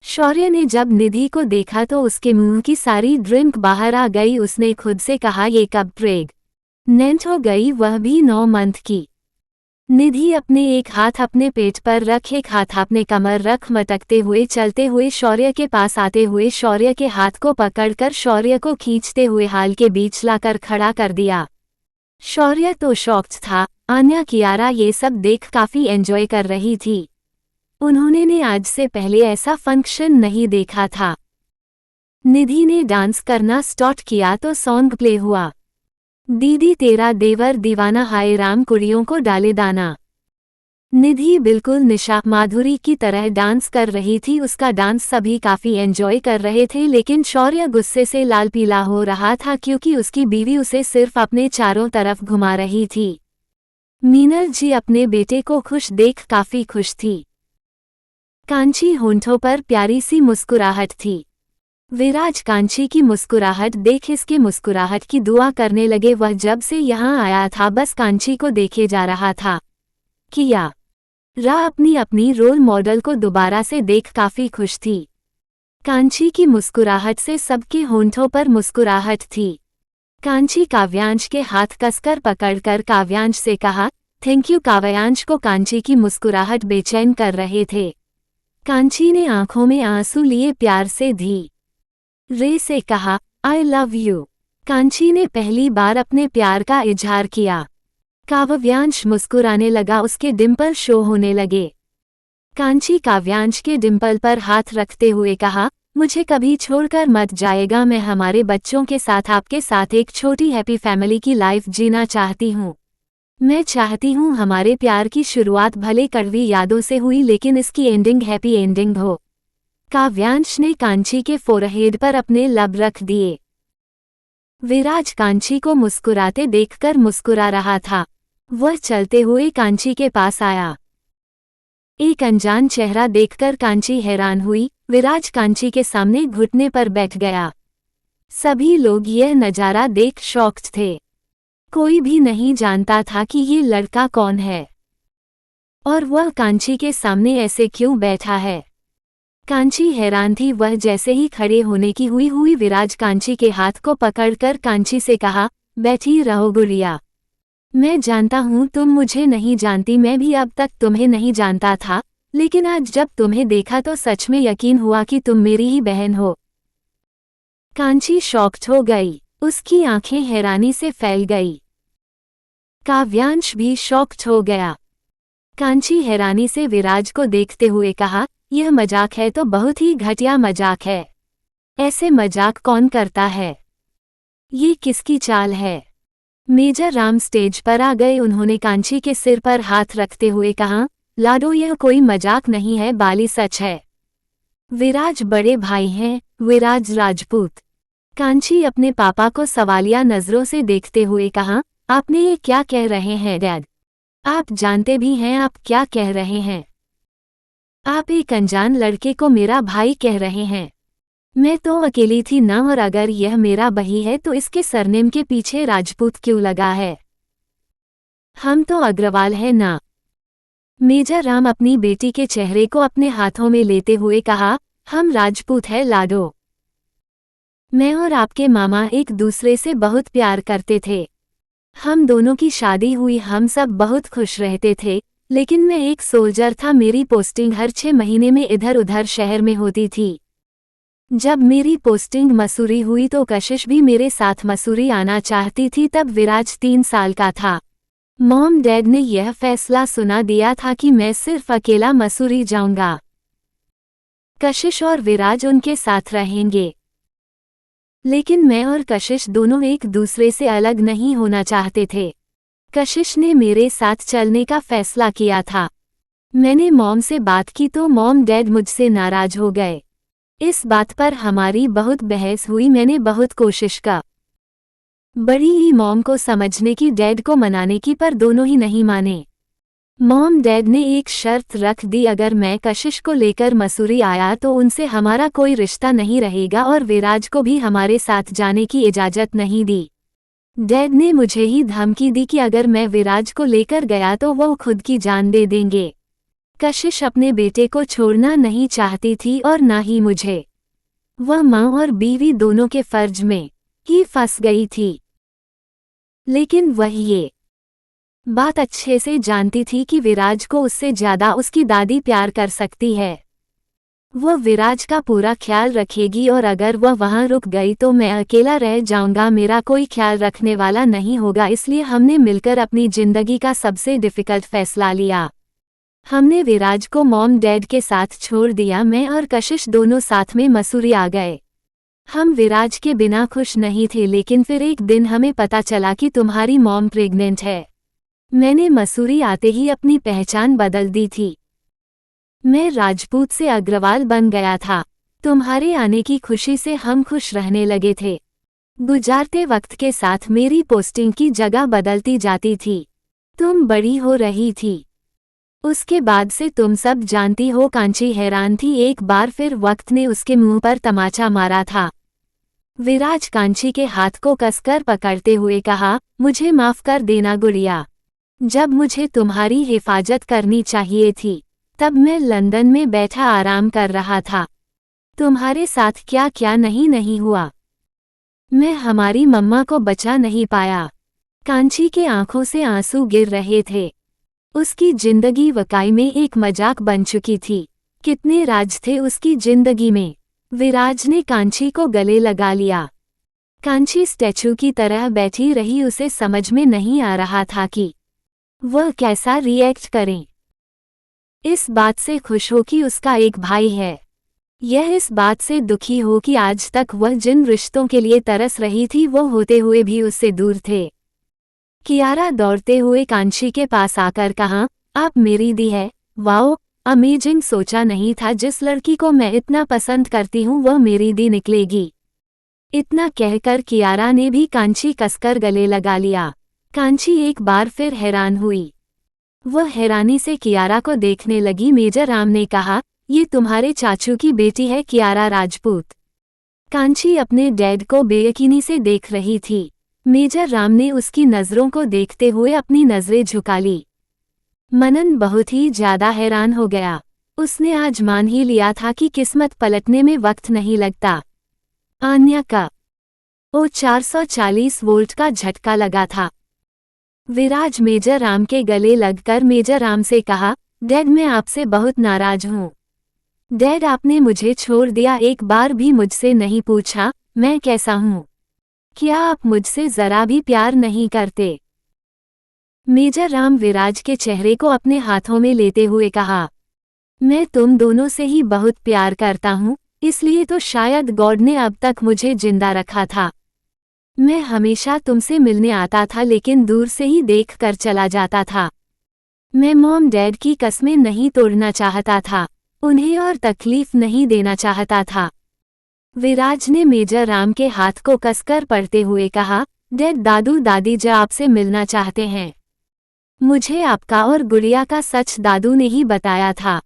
शौर्य ने जब निधि को देखा तो उसके मुंह की सारी ड्रिंक बाहर आ गई। उसने खुद से कहा, ये कब प्रेग्नेंट हो गई, वह भी 9 मंथ की। निधि अपने एक हाथ अपने पेट पर रख, एक हाथ अपने कमर रख, मटकते हुए चलते हुए शौर्य के पास आते हुए शौर्य के हाथ को पकड़कर शौर्य को खींचते हुए हाल के बीच लाकर खड़ा कर दिया। शौर्य तो शॉक्ड था। आन्या कियारा ये सब देख काफी एंजॉय कर रही थी। उन्होंने ने आज से पहले ऐसा फंक्शन नहीं देखा था। निधि ने डांस करना स्टार्ट किया तो सॉन्ग प्ले हुआ। दीदी तेरा देवर दीवाना, हाय राम कुड़ियों को डाले दाना। निधि बिल्कुल निशा माधुरी की तरह डांस कर रही थी। उसका डांस सभी काफी एंजॉय कर रहे थे, लेकिन शौर्य गुस्से से लाल पीला हो रहा था क्योंकि उसकी बीवी उसे सिर्फ अपने चारों तरफ घुमा रही थी। मीनल जी अपने बेटे को खुश देख काफी खुश थी। कांची होंठों पर प्यारी सी मुस्कुराहट थी। विराज कांची की मुस्कुराहट देख इसके मुस्कुराहट की दुआ करने लगे। वह जब से यहाँ आया था बस कांची को देखे जा रहा था। किया रा अपनी रोल मॉडल को दोबारा से देख काफी खुश थी। कांची की मुस्कुराहट से सबके होंठों पर मुस्कुराहट थी। कांची काव्यांश के हाथ कसकर पकड़कर काव्यांश से कहा, थैंक यू। काव्यांश को कांची की मुस्कुराहट बेचैन कर रहे थे। कांची ने आंखों में आंसू लिए प्यार से धी रे से कहा, आई लव यू। कांची ने पहली बार अपने प्यार का इजहार किया। काव्यांश मुस्कुराने लगा, उसके डिंपल शो होने लगे। कांची काव्यांश के डिंपल पर हाथ रखते हुए कहा, मुझे कभी छोड़कर मत जाएगा। मैं हमारे बच्चों के साथ आपके साथ एक छोटी हैप्पी फैमिली की लाइफ जीना चाहती हूँ। मैं चाहती हूँ हमारे प्यार की शुरुआत भले कड़वी यादों से हुई, लेकिन इसकी एंडिंग हैप्पी एंडिंग हो। काव्यांश ने कांची के फोरहेड पर अपने लब रख दिए। विराज कांची को मुस्कुराते देखकर मुस्कुरा रहा था। वह चलते हुए कांची के पास आया। एक अनजान चेहरा देखकर कांची हैरान हुई। विराज कांची के सामने घुटने पर बैठ गया। सभी लोग यह नजारा देख शॉक्ड थे। कोई भी नहीं जानता था कि ये लड़का कौन है और वह कांची के सामने ऐसे क्यों बैठा है। कांची हैरान थी। वह जैसे ही खड़े होने की हुई विराज कांची के हाथ को पकड़कर कांची से कहा, बैठी रहो गुड़िया। मैं जानता हूँ तुम मुझे नहीं जानती, मैं भी अब तक तुम्हें नहीं जानता था, लेकिन आज जब तुम्हें देखा तो सच में यकीन हुआ कि तुम मेरी ही बहन हो। कांची शॉक्ड हो गई। उसकी आंखें हैरानी से फैल गई। काव्यांश भी शॉक्ड हो गया। कांची हैरानी से विराज को देखते हुए कहा, यह मजाक है तो बहुत ही घटिया मजाक है। ऐसे मजाक कौन करता है? ये किसकी चाल है? मेजर राम स्टेज पर आ गए। उन्होंने कांची के सिर पर हाथ रखते हुए कहा, लाडो यह कोई मजाक नहीं है, बाली सच है। विराज बड़े भाई हैं, विराज राजपूत। कांची अपने पापा को सवालिया नजरों से देखते हुए कहा, आपने ये क्या कह रहे हैं डैड? आप जानते भी हैं आप क्या कह रहे हैं? आप एक अनजान लड़के को मेरा भाई कह रहे हैं। मैं तो अकेली थी ना, और अगर यह मेरा भाई है तो इसके सरनेम के पीछे राजपूत क्यों लगा है? हम तो अग्रवाल है ना। मेजर राम अपनी बेटी के चेहरे को अपने हाथों में लेते हुए कहा, हम राजपूत है लाडो। मैं और आपके मामा एक दूसरे से बहुत प्यार करते थे। हम दोनों की शादी हुई, हम सब बहुत खुश रहते थे, लेकिन मैं एक सोल्जर था। मेरी पोस्टिंग हर 6 महीने में इधर उधर शहर में होती थी। जब मेरी पोस्टिंग मसूरी हुई तो कशिश भी मेरे साथ मसूरी आना चाहती थी। तब विराज 3 साल का था। मॉम डैड ने यह फैसला सुना दिया था कि मैं सिर्फ अकेला मसूरी जाऊंगा। कशिश और विराज उनके साथ रहेंगे, लेकिन मैं और कशिश दोनों एक दूसरे से अलग नहीं होना चाहते थे। कशिश ने मेरे साथ चलने का फैसला किया था। मैंने मॉम से बात की तो मॉम डैड मुझसे नाराज हो गए। इस बात पर हमारी बहुत बहस हुई। मैंने बहुत कोशिश का बड़ी ही मॉम को समझने की, डैड को मनाने की, पर दोनों ही नहीं माने। मॉम डैड ने एक शर्त रख दी, अगर मैं कशिश को लेकर मसूरी आया तो उनसे हमारा कोई रिश्ता नहीं रहेगा और विराज को भी हमारे साथ जाने की इजाज़त नहीं दी। डैड ने मुझे ही धमकी दी कि अगर मैं विराज को लेकर गया तो वो खुद की जान दे देंगे। कशिश अपने बेटे को छोड़ना नहीं चाहती थी और ना ही मुझे। वह माँ और बीवी दोनों के फर्ज में ही फंस गई थी। लेकिन वह ये बात अच्छे से जानती थी कि विराज को उससे ज्यादा उसकी दादी प्यार कर सकती है। वह विराज का पूरा ख्याल रखेगी और अगर वह वहां रुक गई तो मैं अकेला रह जाऊंगा, मेरा कोई ख्याल रखने वाला नहीं होगा। इसलिए हमने मिलकर अपनी जिंदगी का सबसे डिफिकल्ट फैसला लिया। हमने विराज को मॉम डैड के साथ छोड़ दिया। मैं और कशिश दोनों साथ में मसूरी आ गए। हम विराज के बिना खुश नहीं थे, लेकिन फिर एक दिन हमें पता चला कि तुम्हारी मॉम प्रेग्नेंट है। मैंने मसूरी आते ही अपनी पहचान बदल दी थी। मैं राजपूत से अग्रवाल बन गया था। तुम्हारे आने की खुशी से हम खुश रहने लगे थे। गुजारते वक्त के साथ मेरी पोस्टिंग की जगह बदलती जाती थी। तुम बड़ी हो रही थी। उसके बाद से तुम सब जानती हो। कांची हैरान थी। एक बार फिर वक्त ने उसके मुंह पर तमाचा मारा था। विराज कांची के हाथ को कसकर पकड़ते हुए कहा, मुझे माफ कर देना गुड़िया। जब मुझे तुम्हारी हिफाजत करनी चाहिए थी तब मैं लंदन में बैठा आराम कर रहा था। तुम्हारे साथ क्या क्या नहीं हुआ। मैं हमारी मम्मा को बचा नहीं पाया। कांची के आंखों से आंसू गिर रहे थे। उसकी जिंदगी वाकई में एक मजाक बन चुकी थी। कितने राज थे उसकी जिंदगी में। विराज ने कांची को गले लगा लिया। कांची स्टैचू की तरह बैठी रही। उसे समझ में नहीं आ रहा था कि वह कैसा रिएक्ट करे। इस बात से खुश हो कि उसका एक भाई है, यह इस बात से दुखी हो कि आज तक वह जिन रिश्तों के लिए तरस रही थी वो होते हुए भी उससे दूर थे। कियारा दौड़ते हुए कांची के पास आकर कहा, आप मेरी दी है। Wow, amazing. सोचा नहीं था जिस लड़की को मैं इतना पसंद करती हूँ वह मेरी दी निकलेगी। इतना कहकर कियारा ने भी कांची कसकर गले लगा लिया। कांची एक बार फिर हैरान हुई। वह हैरानी से कियारा को देखने लगी। मेजर राम ने कहा, ये तुम्हारे चाचू की बेटी है कियारा राजपूत। कांची अपने डैड को बेयकीनी से देख रही थी। मेजर राम ने उसकी नज़रों को देखते हुए अपनी नज़रें झुका ली। मनन बहुत ही ज्यादा हैरान हो गया। उसने आज मान ही लिया था कि किस्मत पलटने में वक्त नहीं लगता। आन्या का 440 वोल्ट का झटका लगा था। विराज मेजर राम के गले लगकर मेजर राम से कहा, डैड मैं आपसे बहुत नाराज हूँ। डैड आपने मुझे छोड़ दिया, एक बार भी मुझसे नहीं पूछा मैं कैसा हूँ। क्या आप मुझसे जरा भी प्यार नहीं करते? मेजर राम विराज के चेहरे को अपने हाथों में लेते हुए कहा, मैं तुम दोनों से ही बहुत प्यार करता हूँ, इसलिए तो शायद गॉड ने अब तक मुझे जिंदा रखा था। मैं हमेशा तुमसे मिलने आता था लेकिन दूर से ही देख कर चला जाता था। मैं मॉम डैड की कस्में नहीं तोड़ना चाहता था, उन्हें और तकलीफ नहीं देना चाहता था। विराज ने मेजर राम के हाथ को कसकर पड़ते हुए कहा, डैड दादू दादी जो आपसे मिलना चाहते हैं। मुझे आपका और गुड़िया का सच दादू ने ही बताया था।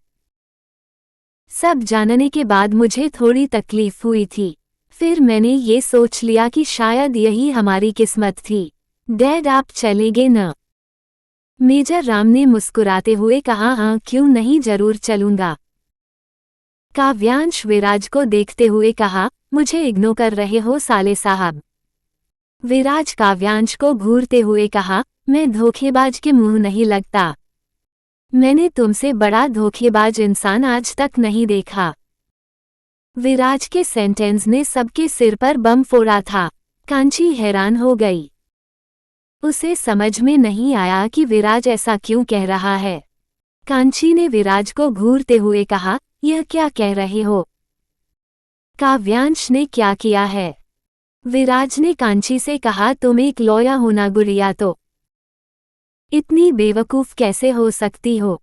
सब जानने के बाद मुझे थोड़ी तकलीफ हुई थी, फिर मैंने ये सोच लिया कि शायद यही हमारी किस्मत थी। डैड आप चलेंगे न? मेजर राम ने मुस्कुराते हुए कहा, हाँ क्यों नहीं, जरूर चलूंगा। काव्यांश विराज को देखते हुए कहा, मुझे इग्नोर कर रहे हो साले साहब। विराज काव्यांश को घूरते हुए कहा, मैं धोखेबाज के मुंह नहीं लगता। मैंने तुमसे बड़ा धोखेबाज इंसान आज तक नहीं देखा। विराज के सेंटेंस ने सबके सिर पर बम फोड़ा था। कांची हैरान हो गई। उसे समझ में नहीं आया कि विराज ऐसा क्यों कह रहा है। कांची ने विराज को घूरते हुए कहा, यह क्या कह रहे हो? काव्यांश ने क्या किया है? विराज ने कांची से कहा, तुम एक लॉयर हो ना गुड़िया, तो इतनी बेवकूफ कैसे हो सकती हो?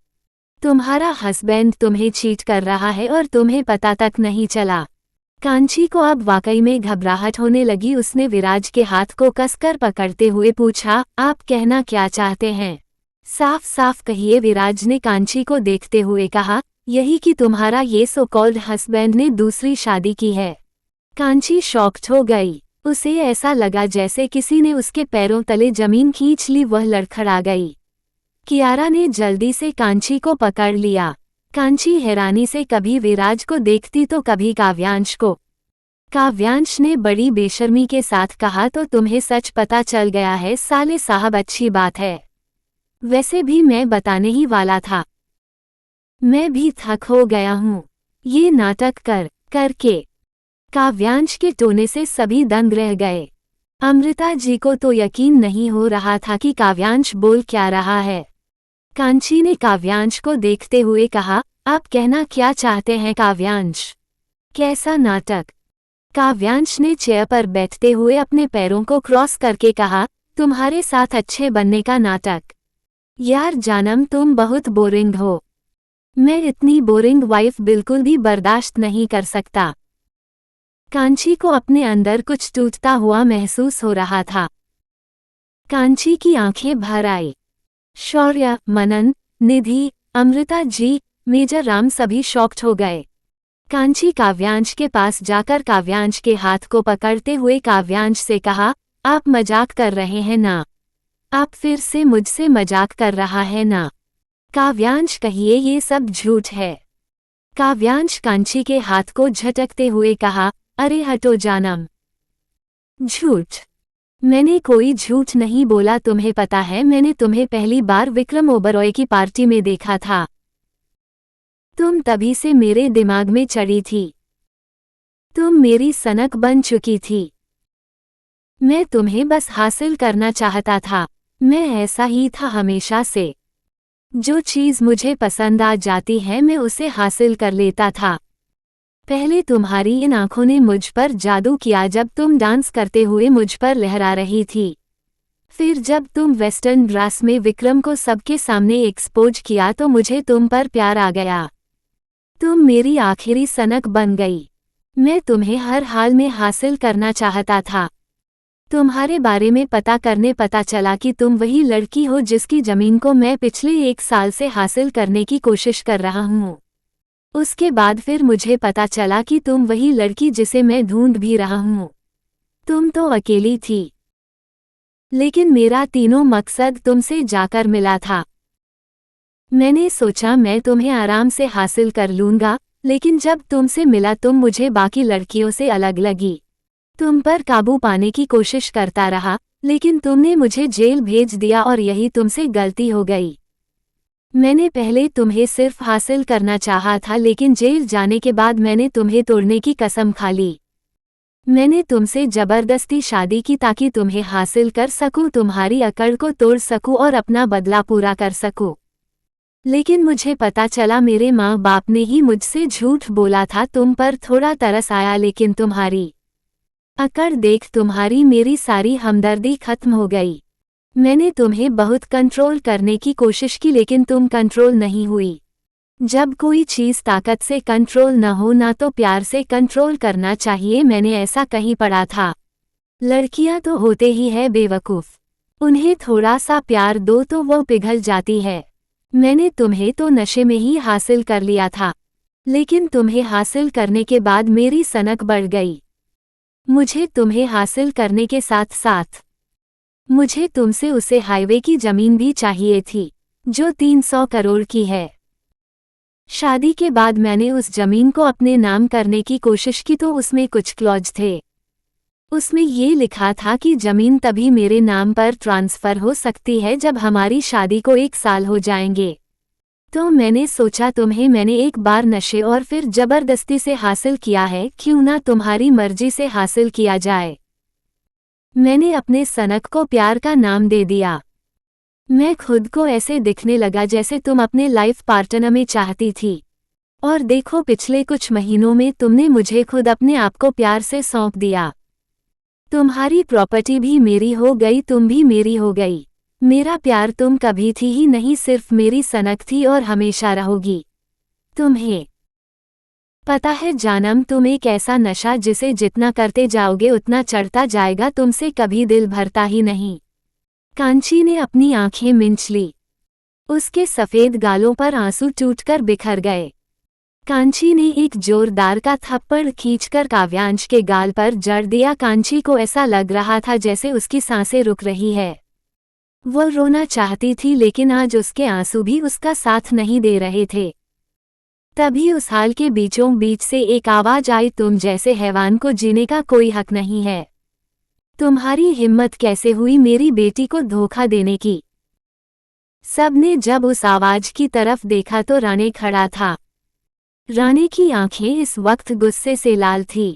तुम्हारा हस्बैंड तुम्हें चीट कर रहा है और तुम्हें पता तक नहीं चला। कांची को अब वाकई में घबराहट होने लगी। उसने विराज के हाथ को कसकर पकड़ते हुए पूछा, आप कहना क्या चाहते हैं? साफ साफ कहिए। विराज ने कांची को देखते हुए कहा, यही कि तुम्हारा ये सो कॉल्ड हस्बैंड ने दूसरी शादी की है। कांची शॉक्ड हो गई। उसे ऐसा लगा जैसे किसी ने उसके पैरों तले जमीन खींच ली। वह लड़खड़ा गई। कियारा ने जल्दी से कांची को पकड़ लिया। कांची हैरानी से कभी विराज को देखती तो कभी काव्यांश को। काव्यांश ने बड़ी बेशर्मी के साथ कहा, तो तुम्हें सच पता चल गया है साले साहब, अच्छी बात है। वैसे भी मैं बताने ही वाला था। मैं भी थक हो गया हूँ ये नाटक करके। काव्यांश के टोने से सभी दंग रह गए। अमृता जी को तो यकीन नहीं हो रहा था कि काव्यांश बोल क्या रहा है। कांची ने काव्यांश को देखते हुए कहा, आप कहना क्या चाहते हैं काव्यांश? कैसा नाटक? काव्यांश ने चेयर पर बैठते हुए अपने पैरों को क्रॉस करके कहा, तुम्हारे साथ अच्छे बनने का नाटक। यार जानम तुम बहुत बोरिंग हो। मैं इतनी बोरिंग वाइफ बिल्कुल भी बर्दाश्त नहीं कर सकता। कांची को अपने अंदर कुछ टूटता हुआ महसूस हो रहा था। कांची की आंखें भर आई। शौर्य, मनन, निधि, अमृता जी, मेजर राम सभी शॉक्ड हो गए। कांची काव्यांश के पास जाकर काव्यांश के हाथ को पकड़ते हुए काव्यांश से कहा, आप मजाक कर रहे हैं ना? आप फिर से मुझसे मजाक कर रहा है ना? काव्यांश कहिए ये सब झूठ है। काव्यांश कांची के हाथ को झटकते हुए कहा, अरे हटो जानम। झूठ? मैंने कोई झूठ नहीं बोला। तुम्हें पता है मैंने तुम्हें पहली बार विक्रम ओबरॉय की पार्टी में देखा था। तुम तभी से मेरे दिमाग में चढ़ी थी। तुम मेरी सनक बन चुकी थी। मैं तुम्हें बस हासिल करना चाहता था। मैं ऐसा ही था हमेशा से। जो चीज़ मुझे पसंद आ जाती है मैं उसे हासिल कर लेता था। पहले तुम्हारी इन आंखों ने मुझ पर जादू किया जब तुम डांस करते हुए मुझ पर लहरा रही थी। फिर जब तुम वेस्टर्न ड्रेस में विक्रम को सबके सामने एक्सपोज किया तो मुझे तुम पर प्यार आ गया। तुम मेरी आखिरी सनक बन गई। मैं तुम्हें हर हाल में हासिल करना चाहता था। तुम्हारे बारे में पता चला कि तुम वही लड़की हो जिसकी जमीन को मैं पिछले 1 साल से हासिल करने की कोशिश कर रहा हूँ। उसके बाद फिर मुझे पता चला कि तुम वही लड़की जिसे मैं ढूंढ भी रहा हूँ। तुम तो अकेली थी। लेकिन मेरा तीनों मकसद तुमसे जाकर मिला था। मैंने सोचा मैं तुम्हें आराम से हासिल कर लूंगा, लेकिन जब तुमसे मिला तुम मुझे बाकी लड़कियों से अलग लगी। तुम पर काबू पाने की कोशिश करता रहा, लेकिन तुमने मुझे जेल भेज दिया और यही तुमसे गलती हो गई। मैंने पहले तुम्हें सिर्फ हासिल करना चाहा था, लेकिन जेल जाने के बाद मैंने तुम्हें तोड़ने की कसम खा ली। मैंने तुमसे जबरदस्ती शादी की ताकि तुम्हें हासिल कर सकूं, तुम्हारी अकड़ को तोड़ सकूं और अपना बदला पूरा कर सकूं। लेकिन मुझे पता चला मेरे माँ बाप ने ही मुझसे झूठ बोला था। तुम पर थोड़ा तरस आया, लेकिन तुम्हारी अकड़ देख तुम्हारी मेरी सारी हमदर्दी खत्म हो गई। मैंने तुम्हें बहुत कंट्रोल करने की कोशिश की, लेकिन तुम कंट्रोल नहीं हुई। जब कोई चीज़ ताकत से कंट्रोल न हो ना तो प्यार से कंट्रोल करना चाहिए। मैंने ऐसा कहीं पढ़ा था। लड़कियां तो होते ही है बेवकूफ़। उन्हें थोड़ा सा प्यार दो तो वो पिघल जाती है। मैंने तुम्हें तो नशे में ही हासिल कर लिया था, लेकिन तुम्हें हासिल करने के बाद मेरी सनक बढ़ गई। मुझे तुम्हें हासिल करने के साथ साथ मुझे तुमसे उसे हाईवे की जमीन भी चाहिए थी, जो 300 करोड़ की है। शादी के बाद मैंने उस जमीन को अपने नाम करने की कोशिश की तो उसमें कुछ क्लॉज थे। उसमें ये लिखा था कि जमीन तभी मेरे नाम पर ट्रांसफ़र हो सकती है जब हमारी शादी को 1 साल हो जाएंगे। तो मैंने सोचा तुम्हें मैंने एक बार नशे और फिर जबरदस्ती से हासिल किया है, क्यों ना तुम्हारी मर्जी से हासिल किया जाए। मैंने अपने सनक को प्यार का नाम दे दिया। मैं खुद को ऐसे दिखने लगा जैसे तुम अपने लाइफ पार्टनर में चाहती थी। और देखो पिछले कुछ महीनों में तुमने मुझे खुद अपने आप को प्यार से सौंप दिया। तुम्हारी प्रॉपर्टी भी मेरी हो गई, तुम भी मेरी हो गई। मेरा प्यार तुम कभी थी ही नहीं, सिर्फ मेरी सनक थी और हमेशा रहोगी। तुम्हें पता है जानम, तुम एक ऐसा नशा जिसे जितना करते जाओगे उतना चढ़ता जाएगा, तुमसे कभी दिल भरता ही नहीं। कांची ने अपनी आंखें मिंच ली। उसके सफ़ेद गालों पर आंसू टूटकर बिखर गए। कांची ने एक जोरदार का थप्पड़ खींचकर काव्यांश के गाल पर जड़ दिया। कांची को ऐसा लग रहा था जैसे उसकी सांसें रुक रही है। वो रोना चाहती थी, लेकिन आज उसके आंसू भी उसका साथ नहीं दे रहे थे। तभी उस हाल के बीचों बीच से एक आवाज़ आई, तुम जैसे हैवान को जीने का कोई हक नहीं है। तुम्हारी हिम्मत कैसे हुई मेरी बेटी को धोखा देने की? सबने जब उस आवाज की तरफ देखा तो राणे खड़ा था। राणे की आंखें इस वक्त गुस्से से लाल थी।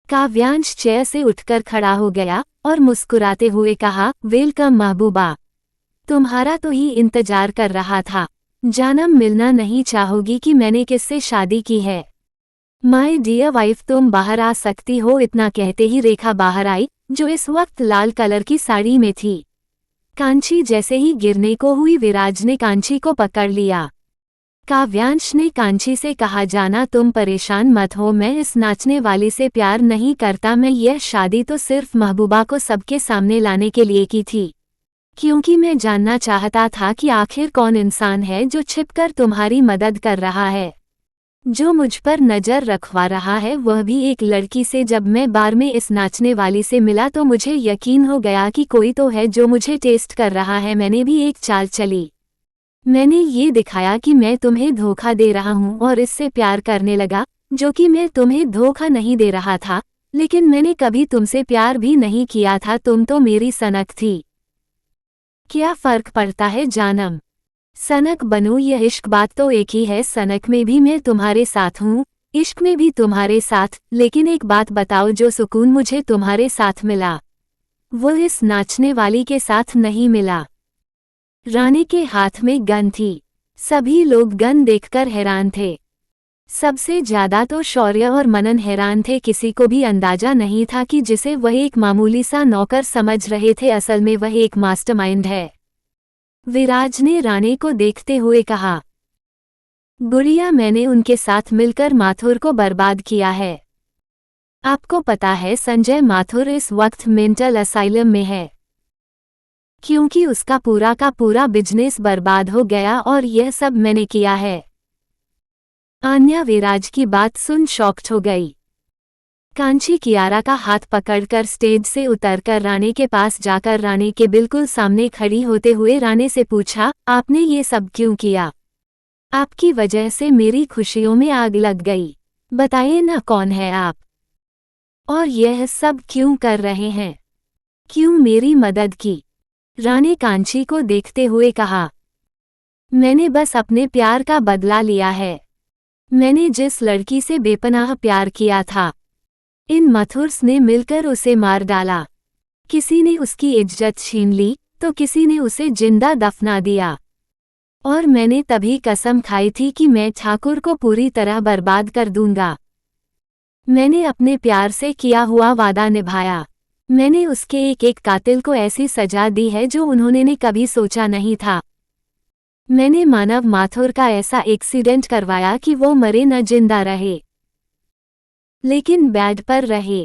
काव्यांश चेयर से उठकर खड़ा हो गया और मुस्कुराते हुए कहा, वेलकम महबूबा। तुम्हारा तो ही इंतजार कर रहा था। जानम मिलना नहीं चाहोगी कि मैंने किससे शादी की है? माय डियर वाइफ, तुम बाहर आ सकती हो। इतना कहते ही रेखा बाहर आई, जो इस वक्त लाल कलर की साड़ी में थी। कांची जैसे ही गिरने को हुई, विराज ने कांची को पकड़ लिया। काव्यांश ने कांची से कहा, जाना तुम परेशान मत हो, मैं इस नाचने वाली से प्यार नहीं करता। मैं यह शादी तो सिर्फ महबूबा को सबके सामने लाने के लिए की थी, क्योंकि मैं जानना चाहता था कि आखिर कौन इंसान है जो छिपकर तुम्हारी मदद कर रहा है, जो मुझ पर नजर रखवा रहा है, वह भी एक लड़की से। जब मैं बार में इस नाचने वाली से मिला तो मुझे यकीन हो गया कि कोई तो है जो मुझे टेस्ट कर रहा है। मैंने भी एक चाल चली। मैंने ये दिखाया कि मैं तुम्हें धोखा दे रहा हूँ और इससे प्यार करने लगा, जो कि मैं तुम्हें धोखा नहीं दे रहा था, लेकिन मैंने कभी तुमसे प्यार भी नहीं किया था। तुम तो मेरी सनक थी। क्या फर्क पड़ता है जानम, सनक बनूं या इश्क, बात तो एक ही है। सनक में भी मैं तुम्हारे साथ हूँ, इश्क में भी तुम्हारे साथ। लेकिन एक बात बताओ, जो सुकून मुझे तुम्हारे साथ मिला वो इस नाचने वाली के साथ नहीं मिला। राणे के हाथ में गन थी। सभी लोग गन देखकर हैरान थे। सबसे ज्यादा तो शौर्य और मनन हैरान थे। किसी को भी अंदाजा नहीं था कि जिसे वह एक मामूली सा नौकर समझ रहे थे, असल में वह एक मास्टरमाइंड है। विराज ने राणे को देखते हुए कहा, गुड़िया, मैंने उनके साथ मिलकर माथुर को बर्बाद किया है। आपको पता है संजय माथुर इस वक्त मेंटल असाइलम में है, क्योंकि उसका पूरा का पूरा बिजनेस बर्बाद हो गया और यह सब मैंने किया है। आन्या विराज की बात सुन शॉक्ड हो गई। कांची कियारा का हाथ पकड़कर स्टेज से उतरकर राणे के पास जाकर राणे के बिल्कुल सामने खड़ी होते हुए राणे से पूछा, आपने ये सब क्यों किया? आपकी वजह से मेरी खुशियों में आग लग गई। बताइए ना, कौन है आप और यह सब क्यों कर रहे हैं? क्यों मेरी मदद की? राणे कांची को देखते हुए कहा, मैंने बस अपने प्यार का बदला लिया है। मैंने जिस लड़की से बेपनाह प्यार किया था, इन मथुर्स ने मिलकर उसे मार डाला। किसी ने उसकी इज्जत छीन ली तो किसी ने उसे जिंदा दफना दिया, और मैंने तभी कसम खाई थी कि मैं ठाकुर को पूरी तरह बर्बाद कर दूंगा। मैंने अपने प्यार से किया हुआ वादा निभाया। मैंने उसके एक एक कातिल को ऐसी सजा दी है जो उन्होंने ने कभी सोचा नहीं था। मैंने मानव माथुर का ऐसा एक्सीडेंट करवाया कि वो मरे न जिंदा रहे, लेकिन बेड पर रहे।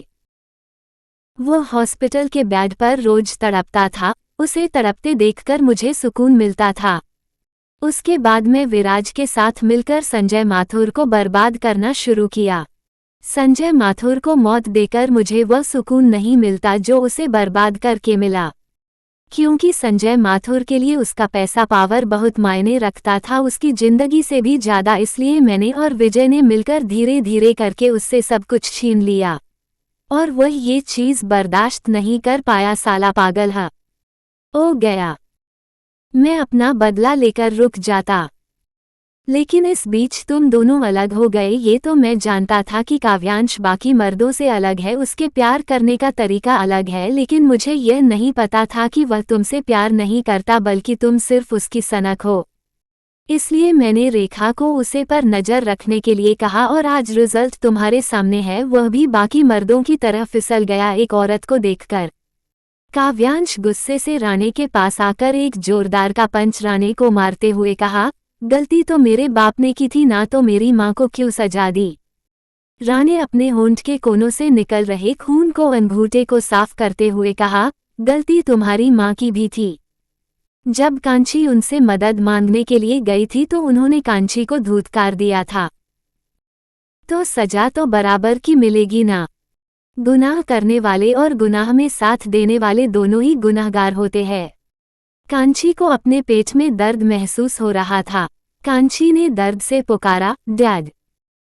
वो हॉस्पिटल के बेड पर रोज तड़पता था। उसे तड़पते देखकर मुझे सुकून मिलता था। उसके बाद मैं विराज के साथ मिलकर संजय माथुर को बर्बाद करना शुरू किया। संजय माथुर को मौत देकर मुझे वह सुकून नहीं मिलता जो उसे बर्बाद करके मिला, क्योंकि संजय माथुर के लिए उसका पैसा पावर बहुत मायने रखता था, उसकी जिंदगी से भी ज्यादा। इसलिए मैंने और विजय ने मिलकर धीरे धीरे करके उससे सब कुछ छीन लिया, और वह ये चीज बर्दाश्त नहीं कर पाया। साला पागल है। ओ गया। मैं अपना बदला लेकर रुक जाता, लेकिन इस बीच तुम दोनों अलग हो गए। ये तो मैं जानता था कि काव्यांश बाकी मर्दों से अलग है, उसके प्यार करने का तरीका अलग है, लेकिन मुझे यह नहीं पता था कि वह तुमसे प्यार नहीं करता, बल्कि तुम सिर्फ उसकी सनक हो। इसलिए मैंने रेखा को उसे पर नजर रखने के लिए कहा, और आज रिजल्ट तुम्हारे सामने है। वह भी बाकी मर्दों की तरह फिसल गया एक औरत को देखकर। काव्यांश गुस्से से राणे के पास आकर एक जोरदार का पंच राणे को मारते हुए कहा, गलती तो मेरे बाप ने की थी ना, तो मेरी माँ को क्यों सजा दी? राणे अपने होंठ के कोनों से निकल रहे खून को अंगूठे को साफ करते हुए कहा, गलती तुम्हारी माँ की भी थी। जब कांची उनसे मदद मांगने के लिए गई थी तो उन्होंने कांची को धूतकार दिया था, तो सजा तो बराबर की मिलेगी ना। गुनाह करने वाले और गुनाह में साथ देने वाले दोनों ही गुनाहगार होते हैं। कांची को अपने पेट में दर्द महसूस हो रहा था। कांची ने दर्द से पुकारा, डैड।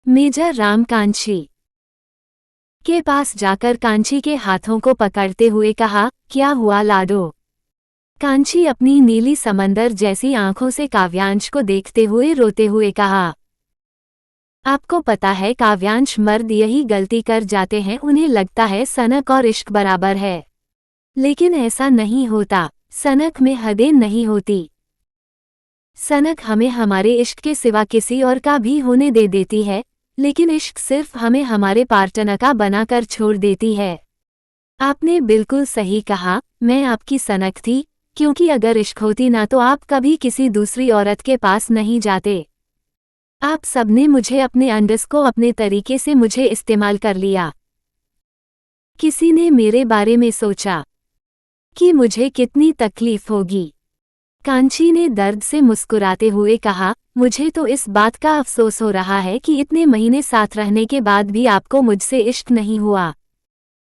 मेजर राम कांची के पास जाकर कांची के हाथों को पकड़ते हुए कहा, क्या हुआ लाडो? कांची अपनी नीली समंदर जैसी आंखों से काव्यांश को देखते हुए रोते हुए कहा। आपको पता है काव्यांश, मर्द यही गलती कर जाते हैं, उन्हें लगता है सनक और इश्क बराबर है। लेकिन ऐसा नहीं होता। सनक में हदें नहीं होती। सनक हमें हमारे इश्क के सिवा किसी और का भी होने दे देती है, लेकिन इश्क सिर्फ हमें हमारे पार्टनर का बनाकर छोड़ देती है। आपने बिल्कुल सही कहा, मैं आपकी सनक थी, क्योंकि अगर इश्क होती ना तो आप कभी किसी दूसरी औरत के पास नहीं जाते। आप सबने मुझे अपने अंडस को अपने तरीके से मुझे इस्तेमाल कर लिया। किसी ने मेरे बारे में सोचा कि मुझे कितनी तकलीफ होगी। कांची ने दर्द से मुस्कुराते हुए कहा, मुझे तो इस बात का अफसोस हो रहा है कि इतने महीने साथ रहने के बाद भी आपको मुझसे इश्क नहीं हुआ।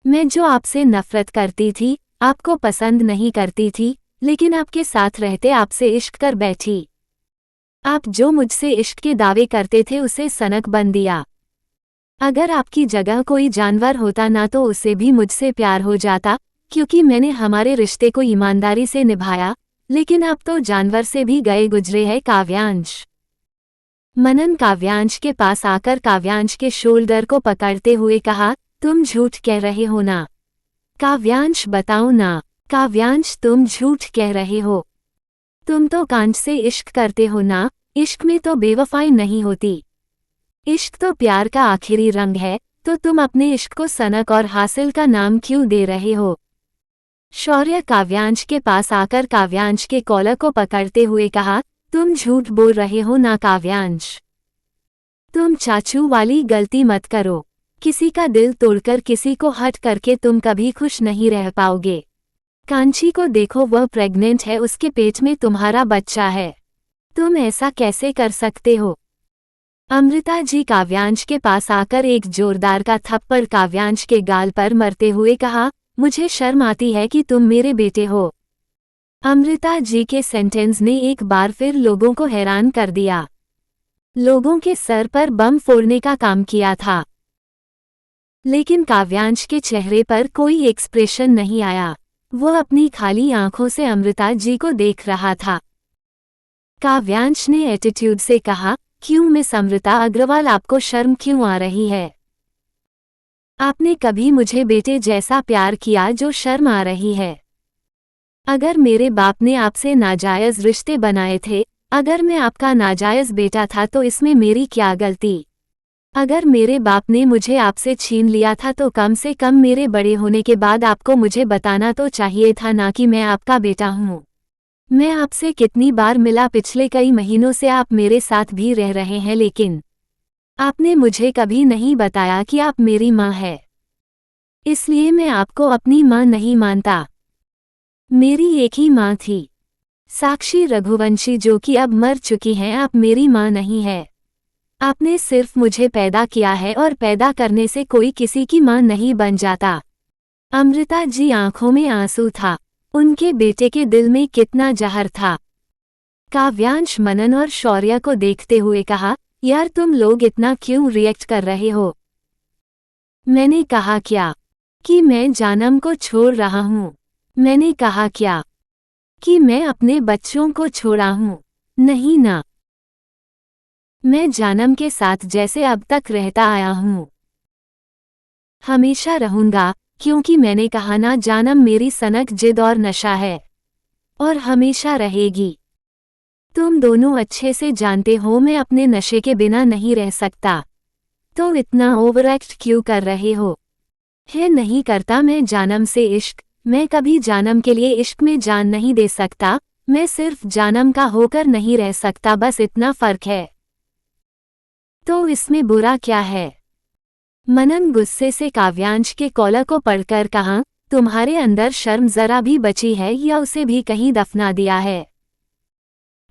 मैं जो आपसे नफरत करती थी, आपको पसंद नहीं करती थी, लेकिन आपके साथ रहते आपसे इश्क कर बैठी। आप जो मुझसे इश्क के दावे करते थे उसे सनक बन दिया। अगर आपकी जगह कोई जानवर होता ना तो उसे भी मुझसे प्यार हो जाता, क्योंकि मैंने हमारे रिश्ते को ईमानदारी से निभाया, लेकिन अब तो जानवर से भी गए गुजरे है काव्यांश। मनन काव्यांश के पास आकर काव्यांश के शोल्डर को पकड़ते हुए कहा, तुम झूठ कह रहे हो ना? काव्यांश बताओ ना। काव्यांश, तुम झूठ कह रहे हो। तुम तो कांच से इश्क करते हो ना? इश्क में तो बेवफाई नहीं होती। इश्क तो प्यार का आखिरी रंग है, तो तुम अपने इश्क को सनक और हासिल का नाम क्यों दे रहे हो? शौर्य काव्यांश के पास आकर काव्यांश के कॉलर को पकड़ते हुए कहा, तुम झूठ बोल रहे हो ना काव्यांश। तुम चाचू वाली गलती मत करो। किसी का दिल तोड़कर किसी को हट करके तुम कभी खुश नहीं रह पाओगे। कांची को देखो, वह प्रेग्नेंट है, उसके पेट में तुम्हारा बच्चा है। तुम ऐसा कैसे कर सकते हो? अमृता जी काव्यांश के पास आकर एक जोरदार का थप्पड़ काव्यांश के गाल पर मरते हुए कहा, मुझे शर्म आती है कि तुम मेरे बेटे हो। अमृता जी के सेंटेंस ने एक बार फिर लोगों को हैरान कर दिया। लोगों के सर पर बम फोड़ने का काम किया था। लेकिन काव्यांश के चेहरे पर कोई एक्सप्रेशन नहीं आया। वो अपनी खाली आंखों से अमृता जी को देख रहा था। काव्यांश ने एटीट्यूड से कहा, क्यों मिस अमृता अग्रवाल, आपको शर्म क्यों आ रही है? आपने कभी मुझे बेटे जैसा प्यार किया जो शर्म आ रही है? अगर मेरे बाप ने आपसे नाजायज रिश्ते बनाए थे, अगर मैं आपका नाजायज बेटा था तो इसमें मेरी क्या गलती? अगर मेरे बाप ने मुझे आपसे छीन लिया था तो कम से कम मेरे बड़े होने के बाद आपको मुझे बताना तो चाहिए था ना कि मैं आपका बेटा हूँ। मैं आपसे कितनी बार मिला, पिछले कई महीनों से आप मेरे साथ भी रह रहे हैं, लेकिन आपने मुझे कभी नहीं बताया कि आप मेरी माँ है। इसलिए मैं आपको अपनी माँ नहीं मानता। मेरी एक ही माँ थी, साक्षी रघुवंशी, जो कि अब मर चुकी हैं। आप मेरी माँ नहीं है। आपने सिर्फ मुझे पैदा किया है और पैदा करने से कोई किसी की माँ नहीं बन जाता। अमृता जी आंखों में आंसू था। उनके बेटे के दिल में कितना जहर था। काव्यांश मनन और शौर्य को देखते हुए कहा, यार तुम लोग इतना क्यों रिएक्ट कर रहे हो? मैंने कहा क्या कि मैं जानम को छोड़ रहा हूँ? मैंने कहा क्या कि मैं अपने बच्चों को छोड़ा हूँ? नहीं ना। मैं जानम के साथ जैसे अब तक रहता आया हूँ हमेशा रहूंगा, क्योंकि मैंने कहा ना, जानम मेरी सनक, जिद और नशा है, और हमेशा रहेगी। तुम दोनों अच्छे से जानते हो मैं अपने नशे के बिना नहीं रह सकता। तो इतना ओवरएक्ट क्यों कर रहे हो? है नहीं करता मैं जानम से इश्क। मैं कभी जानम के लिए इश्क में जान नहीं दे सकता। मैं सिर्फ जानम का होकर नहीं रह सकता, बस इतना फर्क है। तो इसमें बुरा क्या है? मनन गुस्से से काव्यांश के कॉलर को पढ़कर कहा, तुम्हारे अंदर शर्म जरा भी बची है या उसे भी कहीं दफना दिया है?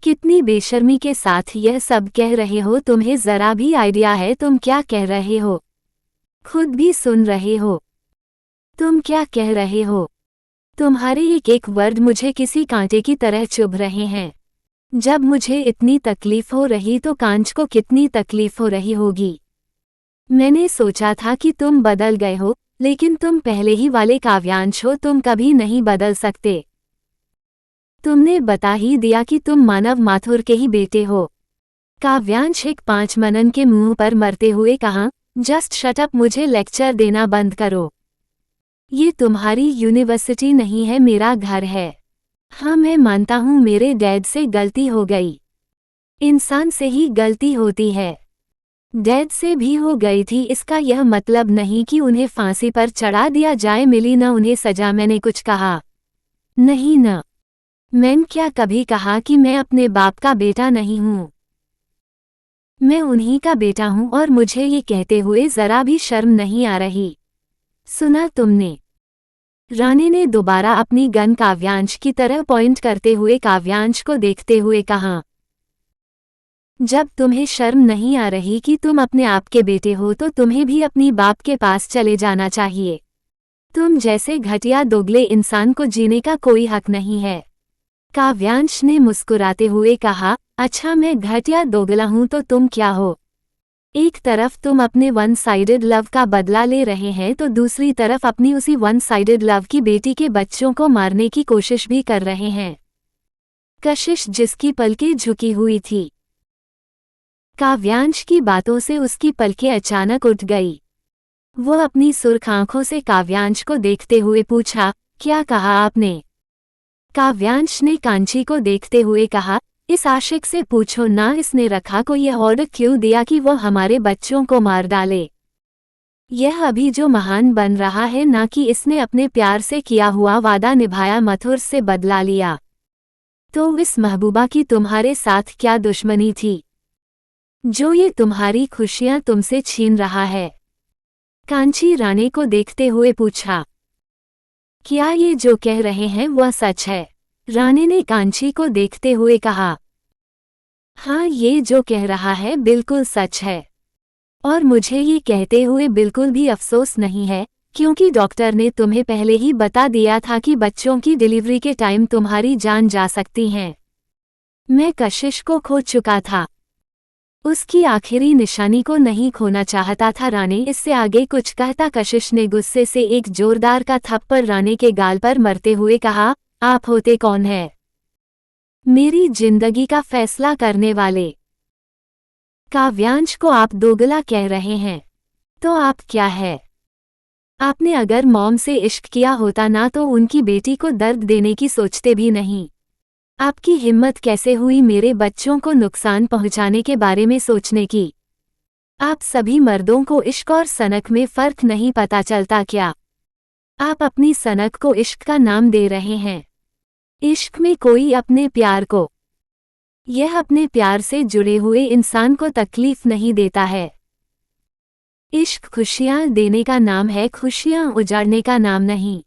कितनी बेशर्मी के साथ यह सब कह रहे हो? तुम्हें जरा भी आइडिया है तुम क्या कह रहे हो? खुद भी सुन रहे हो तुम क्या कह रहे हो? तुम्हारे एक एक वर्ड मुझे किसी कांटे की तरह चुभ रहे हैं। जब मुझे इतनी तकलीफ हो रही तो कांच को कितनी तकलीफ हो रही होगी। मैंने सोचा था कि तुम बदल गए हो, लेकिन तुम पहले ही वाले काव्यांश हो, तुम कभी नहीं बदल सकते। तुमने बता ही दिया कि तुम मानव माथुर के ही बेटे हो। काव्यांश एक 5 मनन के मुंह पर मरते हुए कहा, जस्ट शट अप, मुझे लेक्चर देना बंद करो। ये तुम्हारी यूनिवर्सिटी नहीं है, मेरा घर है। हाँ, मैं मानता हूँ मेरे डैड से गलती हो गई। इंसान से ही गलती होती है। डैड से भी हो गई थी, इसका यह मतलब नहीं कि उन्हें फांसी पर चढ़ा दिया जाए। मिली न उन्हें सजा। मैंने कुछ कहा नहीं न। मैंने क्या कभी कहा कि मैं अपने बाप का बेटा नहीं हूँ? मैं उन्हीं का बेटा हूँ और मुझे ये कहते हुए जरा भी शर्म नहीं आ रही। सुना तुमने? रानी ने दोबारा अपनी गन काव्यांश की तरह पॉइंट करते हुए काव्यांश को देखते हुए कहा, जब तुम्हें शर्म नहीं आ रही कि तुम अपने आप के बेटे हो तो तुम्हें भी अपनी बाप के पास चले जाना चाहिए। तुम जैसे घटिया दोगले इंसान को जीने का कोई हक नहीं है। काव्यांश ने मुस्कुराते हुए कहा, अच्छा, मैं घटिया दोगला हूं तो तुम क्या हो? एक तरफ तुम अपने वन साइडेड लव का बदला ले रहे हैं तो दूसरी तरफ अपनी उसी वन साइडेड लव की बेटी के बच्चों को मारने की कोशिश भी कर रहे हैं। कशिश जिसकी पलकें झुकी हुई थी। काव्यांश की बातों से उसकी पलकें अचानक उठ गई। वो अपनी सुर्ख आंखों से काव्यांश को देखते हुए पूछा, क्या कहा आपने? काव्यांश ने कांची को देखते हुए कहा, इस आशिक से पूछो ना, इसने रखा को यह ऑर्डर क्यों दिया कि वो हमारे बच्चों को मार डाले। यह अभी जो महान बन रहा है ना कि इसने अपने प्यार से किया हुआ वादा निभाया, मथुर से बदला लिया। तो इस महबूबा की तुम्हारे साथ क्या दुश्मनी थी जो ये तुम्हारी खुशियां तुमसे छीन रहा है? कांची रानी को देखते हुए पूछा, क्या ये जो कह रहे हैं वह सच है? रानी ने कांची को देखते हुए कहा, हाँ, ये जो कह रहा है बिल्कुल सच है। और मुझे ये कहते हुए बिल्कुल भी अफसोस नहीं है, क्योंकि डॉक्टर ने तुम्हें पहले ही बता दिया था कि बच्चों की डिलीवरी के टाइम तुम्हारी जान जा सकती है। मैं कशिश को खो चुका था, उसकी आखिरी निशानी को नहीं खोना चाहता था। रानी इससे आगे कुछ कहता कशिश ने गुस्से से एक जोरदार का थप्पड़ रानी के गाल पर मरते हुए कहा, आप होते कौन है? मेरी जिंदगी का फैसला करने वाले। काव्यांश को आप दोगला कह रहे हैं, तो आप क्या है? आपने अगर मॉम से इश्क किया होता ना तो उनकी बेटी को दर्द देने की सोचते भी नहीं। आपकी हिम्मत कैसे हुई मेरे बच्चों को नुकसान पहुंचाने के बारे में सोचने की? आप सभी मर्दों को इश्क और सनक में फर्क नहीं पता चलता क्या? आप अपनी सनक को इश्क का नाम दे रहे हैं। इश्क में कोई अपने प्यार को, यह अपने प्यार से जुड़े हुए इंसान को तकलीफ नहीं देता है। इश्क खुशियां देने का नाम है, खुशियां उजाड़ने का नाम नहीं।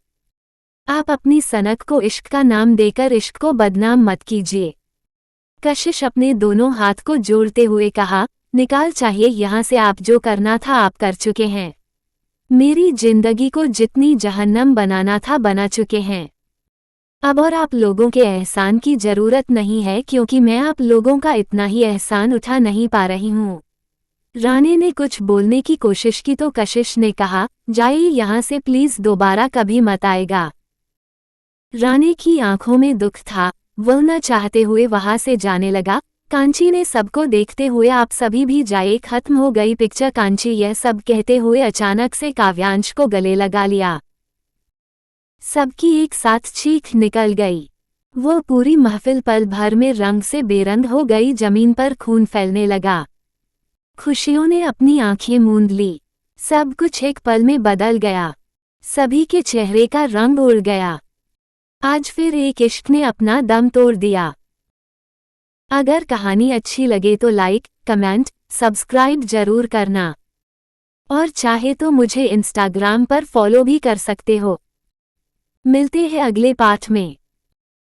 आप अपनी सनक को इश्क का नाम देकर इश्क को बदनाम मत कीजिए। कशिश अपने दोनों हाथ को जोड़ते हुए कहा, निकाल चाहिए यहाँ से, आप जो करना था आप कर चुके हैं। मेरी जिंदगी को जितनी जहन्नम बनाना था बना चुके हैं। अब और आप लोगों के एहसान की जरूरत नहीं है, क्योंकि मैं आप लोगों का इतना ही एहसान उठा नहीं पा रही हूँ। रानी ने कुछ बोलने की कोशिश की तो कशिश ने कहा, जाइए यहाँ से प्लीज, दोबारा कभी मत आएगा। रानी की आंखों में दुख था, वह न चाहते हुए वहां से जाने लगा। कांची ने सबको देखते हुए, आप सभी भी जाइए, खत्म हो गई पिक्चर। कांची यह सब कहते हुए अचानक से काव्यांश को गले लगा लिया। सबकी एक साथ चीख निकल गई। वो पूरी महफिल पल भर में रंग से बेरंग हो गई। जमीन पर खून फैलने लगा। खुशियों ने अपनी आंखें मूंद ली। सब कुछ एक पल में बदल गया। सभी के चेहरे का रंग उड़ गया। आज फिर एक इश्क ने अपना दम तोड़ दिया। अगर कहानी अच्छी लगे तो लाइक, कमेंट, सब्सक्राइब जरूर करना। और चाहे तो मुझे इंस्टाग्राम पर फॉलो भी कर सकते हो। मिलते हैं अगले पाठ में।